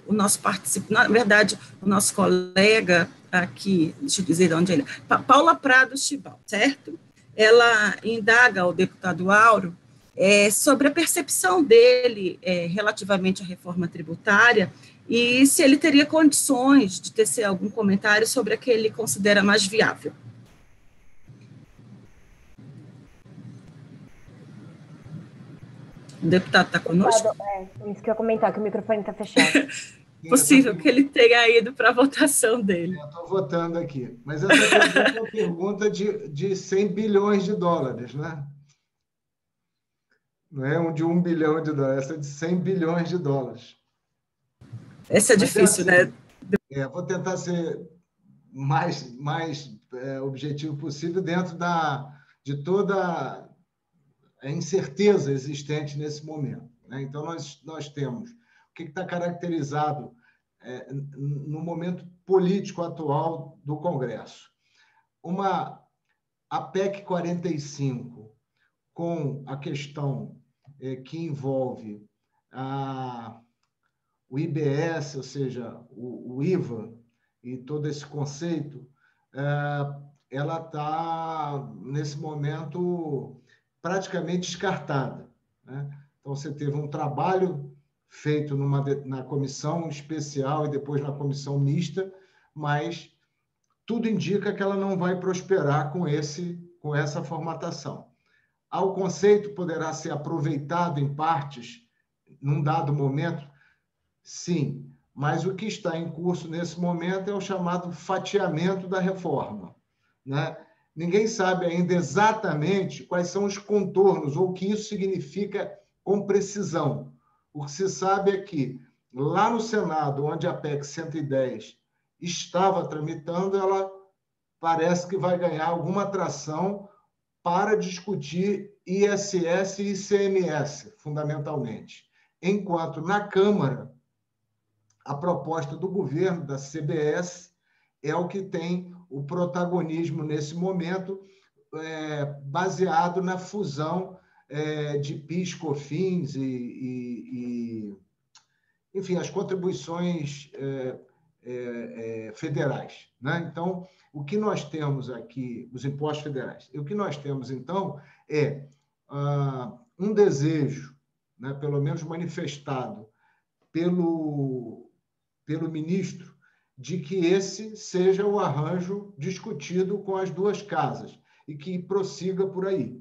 o nosso participante, na verdade, o nosso colega aqui, deixa eu dizer de onde ele é, Paula Prado Chibal, certo? Ela indaga ao deputado Áureo sobre a percepção dele relativamente à reforma tributária e se ele teria condições de tecer algum comentário sobre a que ele considera mais viável. O deputado está conosco? Isso que eu ia comentar, que o microfone está fechado. Possível que ele tenha ido para a votação dele. Eu estou votando aqui. Mas essa pergunta é uma pergunta de 100 bilhões de dólares, né? Não é de 1 bilhão de dólares, essa é de 100 bilhões de dólares. Essa é difícil, assim, né? Vou tentar ser mais objetivo possível dentro de toda a incerteza existente nesse momento, né? Então, nós temos o que está caracterizado no momento político atual do Congresso. A PEC 45, com a questão que envolve o IBS, ou seja, o IVA e todo esse conceito, ela está, nesse momento, praticamente descartada, né? Então, você teve um trabalho feito na comissão especial e depois na comissão mista, mas tudo indica que ela não vai prosperar com essa formatação. O conceito poderá ser aproveitado em partes, num dado momento? Sim, mas o que está em curso nesse momento é o chamado fatiamento da reforma, né? ninguém sabe ainda exatamente quais são os contornos ou o que isso significa com precisão. O que se sabe é que, lá no Senado, onde a PEC 110 estava tramitando, ela parece que vai ganhar alguma atração para discutir ISS e ICMS, fundamentalmente. Enquanto, na Câmara, a proposta do governo, da CBS, é o que tem o protagonismo nesse momento, baseado na fusão de PIS, COFINS enfim, as contribuições federais, né? Então, o que nós temos aqui, os impostos federais, e o que nós temos, então, é um desejo, né, pelo menos manifestado pelo ministro, de que esse seja o arranjo discutido com as duas casas e que prossiga por aí.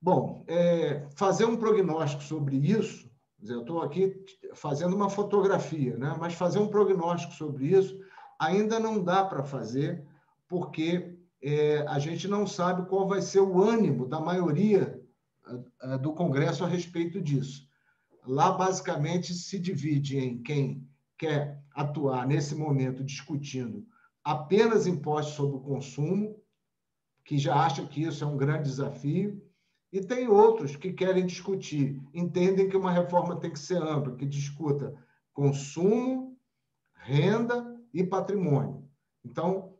Bom, fazer um prognóstico sobre isso, eu estou aqui fazendo uma fotografia, né? Mas fazer um prognóstico sobre isso ainda não dá para fazer, porque a gente não sabe qual vai ser o ânimo da maioria do Congresso a respeito disso. Lá, basicamente, se divide em quem quer atuar nesse momento discutindo apenas impostos sobre o consumo, que já acha que isso é um grande desafio, e tem outros que querem discutir, entendem que uma reforma tem que ser ampla, que discuta consumo, renda e patrimônio. Então,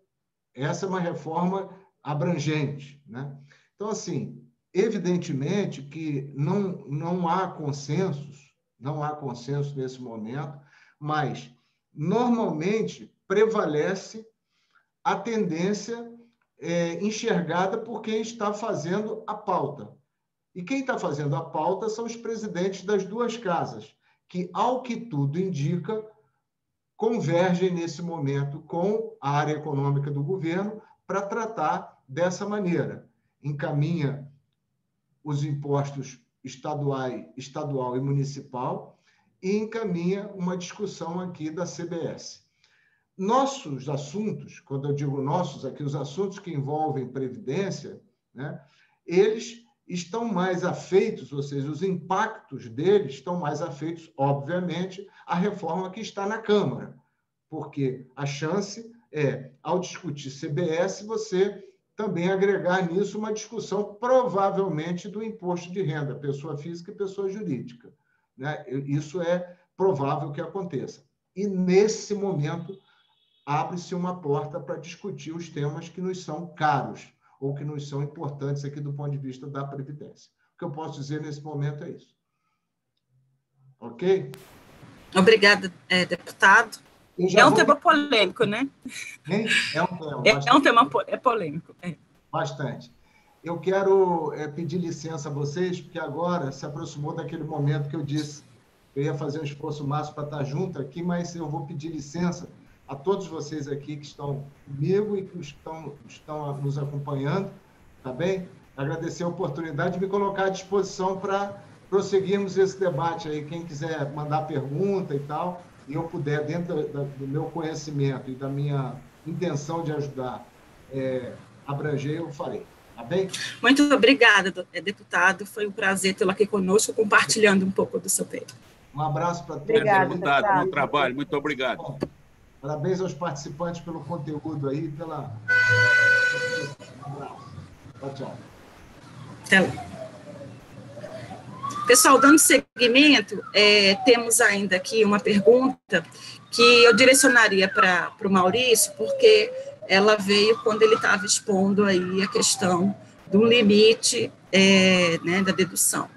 essa é uma reforma abrangente, né? Então, assim, evidentemente que não há consensos nesse momento, mas, normalmente, prevalece a tendência enxergada por quem está fazendo a pauta. E quem está fazendo a pauta são os presidentes das duas casas, que, ao que tudo indica, convergem nesse momento com a área econômica do governo para tratar dessa maneira. Encaminha os impostos estadual e municipal e encaminha uma discussão aqui da CBS. Nossos assuntos, quando eu digo nossos, aqui os assuntos que envolvem previdência, né, eles estão mais afeitos, ou seja, os impactos deles estão mais afeitos, obviamente, à reforma que está na Câmara, porque a chance é, ao discutir CBS, você também agregar nisso uma discussão, provavelmente, do imposto de renda, pessoa física e pessoa jurídica, né? Isso é provável que aconteça. E, nesse momento, abre-se uma porta para discutir os temas que nos são caros ou que nos são importantes aqui do ponto de vista da Previdência. O que eu posso dizer nesse momento é isso. Ok? Obrigada, deputado. É um tema polêmico, né? É um tema polêmico. Bastante. Eu quero pedir licença a vocês, porque agora se aproximou daquele momento que eu disse que eu ia fazer um esforço máximo para estar junto aqui, mas eu vou pedir licença a todos vocês aqui que estão comigo e que estão nos acompanhando, tá bem? Agradecer a oportunidade de me colocar à disposição para prosseguirmos esse debate aí. Quem quiser mandar pergunta e tal, e eu puder, dentro do meu conhecimento e da minha intenção de ajudar, abranger, eu farei. Tá bem? Muito obrigada, deputado. Foi um prazer tê-lo aqui conosco, compartilhando um pouco do seu tempo. Um abraço para todos. Obrigada, deputado. Bom trabalho. Muito obrigado. Bom, parabéns aos participantes pelo conteúdo aí, Um abraço. Tchau, tchau. Até lá. Pessoal, dando seguimento, temos ainda aqui uma pergunta que eu direcionaria para o Maurício, porque ela veio quando ele estava expondo aí a questão do limite né, da dedução.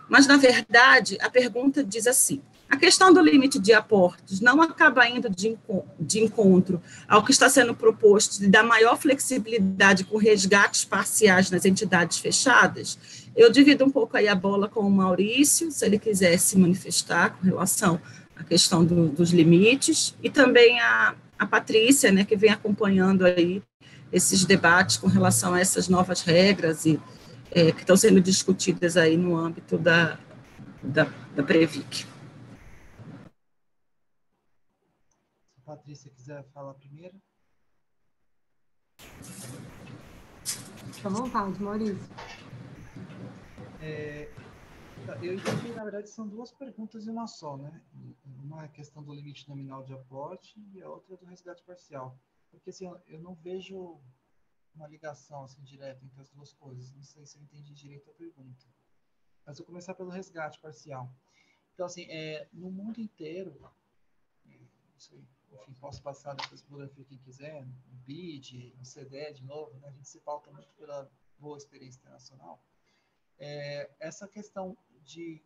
Mas, na verdade, a pergunta diz assim: a questão do limite de aportes não acaba indo de encontro ao que está sendo proposto de dar maior flexibilidade com resgates parciais nas entidades fechadas? Eu divido um pouco aí a bola com o Maurício, se ele quiser se manifestar com relação à questão dos limites, e também a Patrícia, né, que vem acompanhando aí esses debates com relação a essas novas regras que estão sendo discutidas aí no âmbito da Previc. Se a Patrícia quiser falar primeiro. Fica à vontade, Maurício. Eu entendi, na verdade, são duas perguntas em uma só, né? Uma é a questão do limite nominal de aporte e a outra é do resgate parcial. Porque, assim, eu não vejo uma ligação, assim, direta entre as duas coisas. Não sei se eu entendi direito a pergunta. Mas vou começar pelo resgate parcial. Então, assim, no mundo inteiro, enfim, posso passar depois por quem quiser, no BID, no CDE de novo, né? A gente se pauta muito pela boa experiência internacional. Essa questão de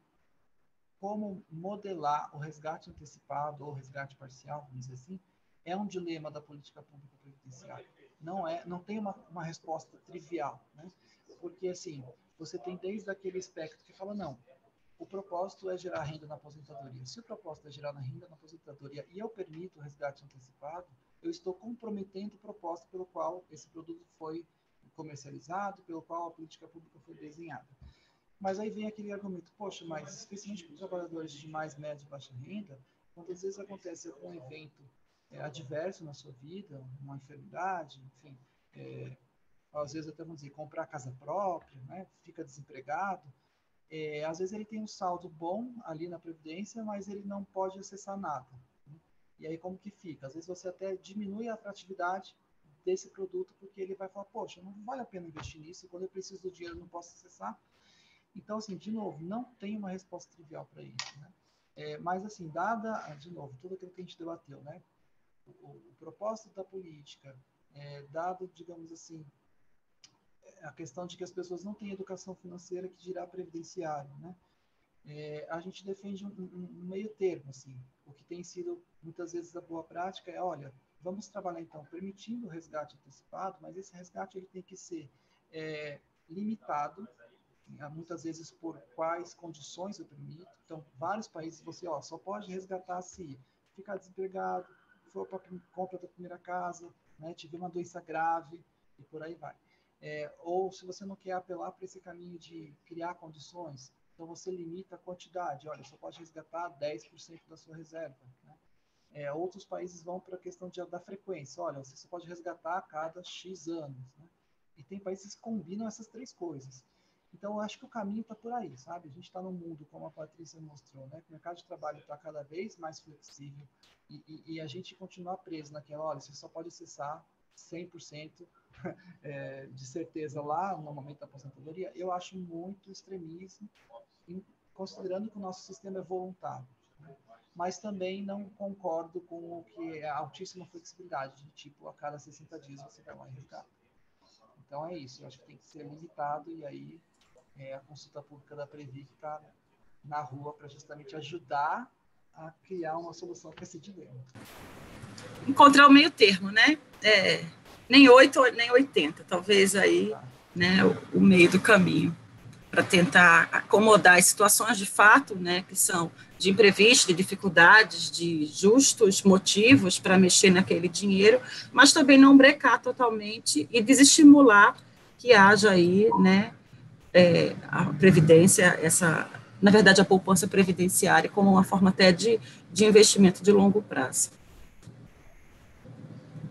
como modelar o resgate antecipado ou resgate parcial, vamos dizer assim, é um dilema da política pública previdenciária. Não tem uma resposta trivial, né? Porque, assim, você tem desde aquele espectro que fala, não, o propósito é gerar renda na aposentadoria. Se o propósito é gerar renda na aposentadoria e eu permito o resgate antecipado, eu estou comprometendo o propósito pelo qual esse produto foi comercializado, pelo qual a política pública foi desenhada. Mas aí vem aquele argumento, poxa, mas especialmente para os trabalhadores de mais, média e baixa renda, quantas vezes acontece algum evento adverso na sua vida, uma enfermidade, enfim, às vezes até vamos dizer, comprar casa própria, né, fica desempregado, às vezes ele tem um saldo bom ali na Previdência, mas ele não pode acessar nada. Né? E aí como que fica? Às vezes você até diminui a atratividade desse produto, porque ele vai falar, poxa, não vale a pena investir nisso, quando eu preciso do dinheiro eu não posso acessar. Então, assim, de novo, não tem uma resposta trivial para isso, né? Mas, assim, dada, de novo, tudo aquilo que a gente debateu, né? O propósito da política, dado, digamos assim, a questão de que as pessoas não têm educação financeira que dirá previdenciária, né? A gente defende um meio termo, assim. O que tem sido, muitas vezes, a boa prática é, olha, vamos trabalhar, então, permitindo o resgate antecipado, mas esse resgate ele tem que ser limitado, muitas vezes por quais condições eu permito. Então, vários países você só pode resgatar se ficar desempregado, for para compra da primeira casa, né, tiver uma doença grave e por aí vai. Ou se você não quer apelar para esse caminho de criar condições, então você limita a quantidade. Olha, só pode resgatar 10% da sua reserva. Né? Outros países vão para a questão da frequência. Olha, você só pode resgatar a cada X anos. Né? E tem países que combinam essas três coisas. Então, eu acho que o caminho está por aí, sabe? A gente está num mundo, como a Patrícia mostrou, né? Que o mercado de trabalho está cada vez mais flexível e a gente continuar preso naquela, olha, você só pode acessar 100% de certeza lá no momento da aposentadoria, eu acho muito extremismo, considerando que o nosso sistema é voluntário. Né? Mas também não concordo com o que é a altíssima flexibilidade, de tipo, a cada 60 dias você vai lá e resgata. Então, é isso. Eu acho que tem que ser limitado e aí a consulta pública da Previ que está na rua para justamente ajudar a criar uma solução para esse dilema. Encontrar o meio termo, né? Nem 8 nem 80, talvez aí, né, o meio do caminho, para tentar acomodar as situações de fato, né, que são de imprevisto, de dificuldades, de justos motivos para mexer naquele dinheiro, mas também não brecar totalmente e desestimular que haja aí, né, a previdência, na verdade, a poupança previdenciária como uma forma até de investimento de longo prazo.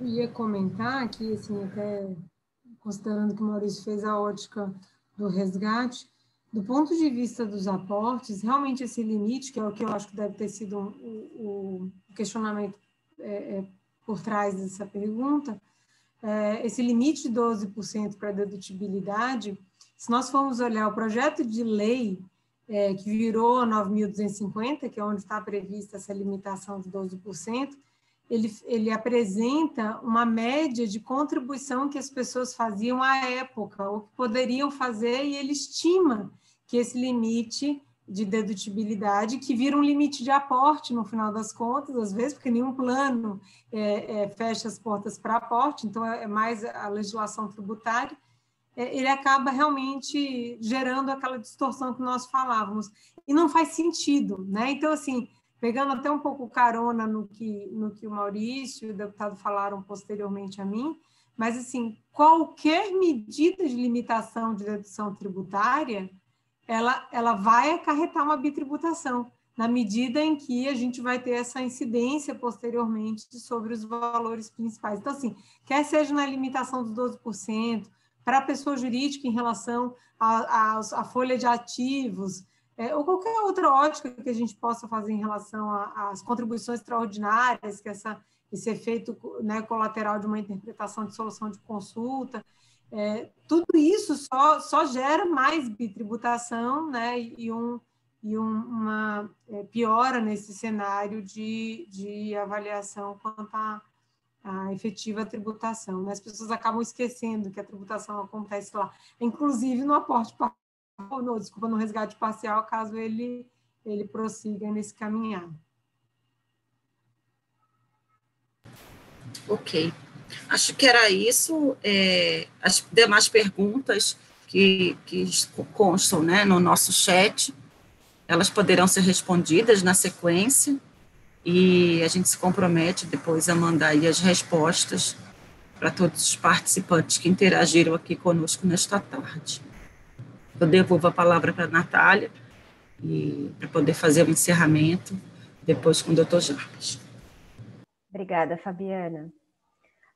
Eu ia comentar aqui, assim, até considerando que o Maurício fez a ótica do resgate, do ponto de vista dos aportes, realmente esse limite, que é o que eu acho que deve ter sido o questionamento por trás dessa pergunta, esse limite de 12% para dedutibilidade, se nós formos olhar o projeto de lei que virou a 9.250, que é onde está prevista essa limitação de 12%, ele apresenta uma média de contribuição que as pessoas faziam à época, ou que poderiam fazer, e ele estima que esse limite de dedutibilidade, que vira um limite de aporte, no final das contas, às vezes, porque nenhum plano fecha as portas para aporte, então é mais a legislação tributária, ele acaba realmente gerando aquela distorção que nós falávamos. E não faz sentido, né? Então, assim, pegando até um pouco carona no que o Maurício e o deputado falaram posteriormente a mim, mas, assim, qualquer medida de limitação de dedução tributária, ela vai acarretar uma bitributação, na medida em que a gente vai ter essa incidência posteriormente sobre os valores principais. Então, assim, quer seja na limitação dos 12%, para a pessoa jurídica em relação à folha de ativos, ou qualquer outra ótica que a gente possa fazer em relação às contribuições extraordinárias, que esse efeito, né, colateral de uma interpretação de solução de consulta, tudo isso só gera mais bitributação, né, e uma piora nesse cenário de avaliação quanto à efetiva tributação. Né? As pessoas acabam esquecendo que a tributação acontece lá, inclusive no aporte parcial, no resgate parcial, caso ele prossiga nesse caminhar. Ok. Acho que era isso. As demais perguntas que constam, né, no nosso chat, elas poderão ser respondidas na sequência e a gente se compromete depois a mandar aí as respostas para todos os participantes que interagiram aqui conosco nesta tarde. Eu devolvo a palavra para a Natália para poder fazer o encerramento, depois com o Dr. Jarbas. Obrigada, Fabiana.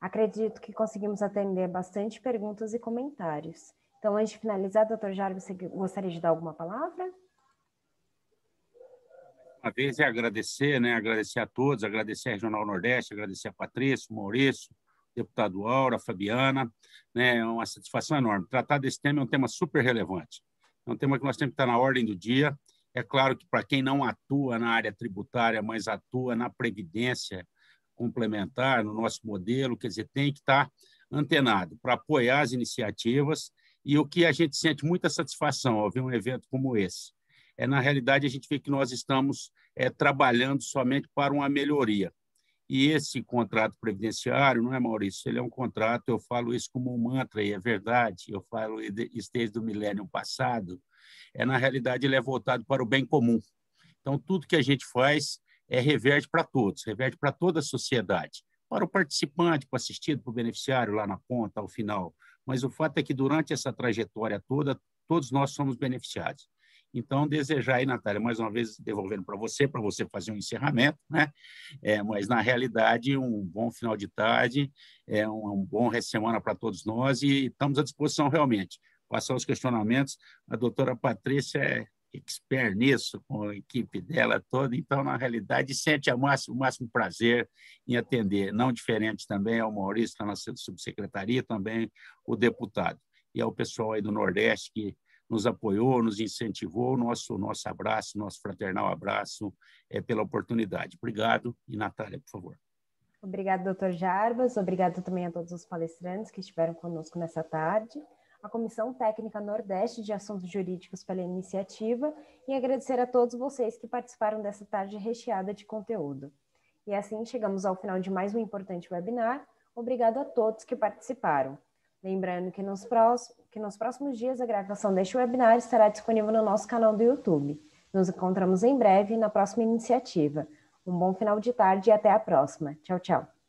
Acredito que conseguimos atender bastante perguntas e comentários. Então, antes de finalizar, Dr. Jarbas, você gostaria de dar alguma palavra? Uma vez agradecer, né? Agradecer a todos, agradecer a Regional Nordeste, agradecer a Patrícia, o Maurício, o deputado Aura, a Fabiana, né? É uma satisfação enorme. Tratar desse tema é um tema super relevante. É um tema que nós temos que estar na ordem do dia. É claro que para quem não atua na área tributária, mas atua na previdência complementar, no nosso modelo, quer dizer, tem que estar antenado para apoiar as iniciativas. E o que a gente sente muita satisfação ao ver um evento como esse na realidade, a gente vê que nós estamos trabalhando somente para uma melhoria. E esse contrato previdenciário, não é, Maurício? Ele é um contrato, eu falo isso como um mantra, e é verdade, eu falo isso desde o milênio passado, na realidade, ele é voltado para o bem comum. Então, tudo que a gente faz reverte para todos, reverte para toda a sociedade, para o participante, para o assistido, para o beneficiário lá na ponta, ao final. Mas o fato é que, durante essa trajetória toda, todos nós somos beneficiados. Então, desejar aí, Natália, mais uma vez, devolvendo para você fazer um encerramento, né? Mas, na realidade, um bom final de tarde, um bom resto de semana para todos nós e estamos à disposição, realmente. Passar os questionamentos. A doutora Patrícia é expert nisso, com a equipe dela toda, então, na realidade, sente o máximo prazer em atender, não diferente também ao Maurício, que está na subsecretaria, também o deputado. E ao pessoal aí do Nordeste que nos apoiou, nos incentivou, nosso abraço, nosso fraternal abraço pela oportunidade. Obrigado. E, Natália, por favor. Obrigado, doutor Jarbas. Obrigado também a todos os palestrantes que estiveram conosco nessa tarde. A Comissão Técnica Nordeste de Assuntos Jurídicos pela iniciativa e agradecer a todos vocês que participaram dessa tarde recheada de conteúdo. E assim chegamos ao final de mais um importante webinar. Obrigado a todos que participaram. Lembrando que nos próximos dias a gravação deste webinar estará disponível no nosso canal do YouTube. Nos encontramos em breve na próxima iniciativa. Um bom final de tarde e até a próxima. Tchau, tchau.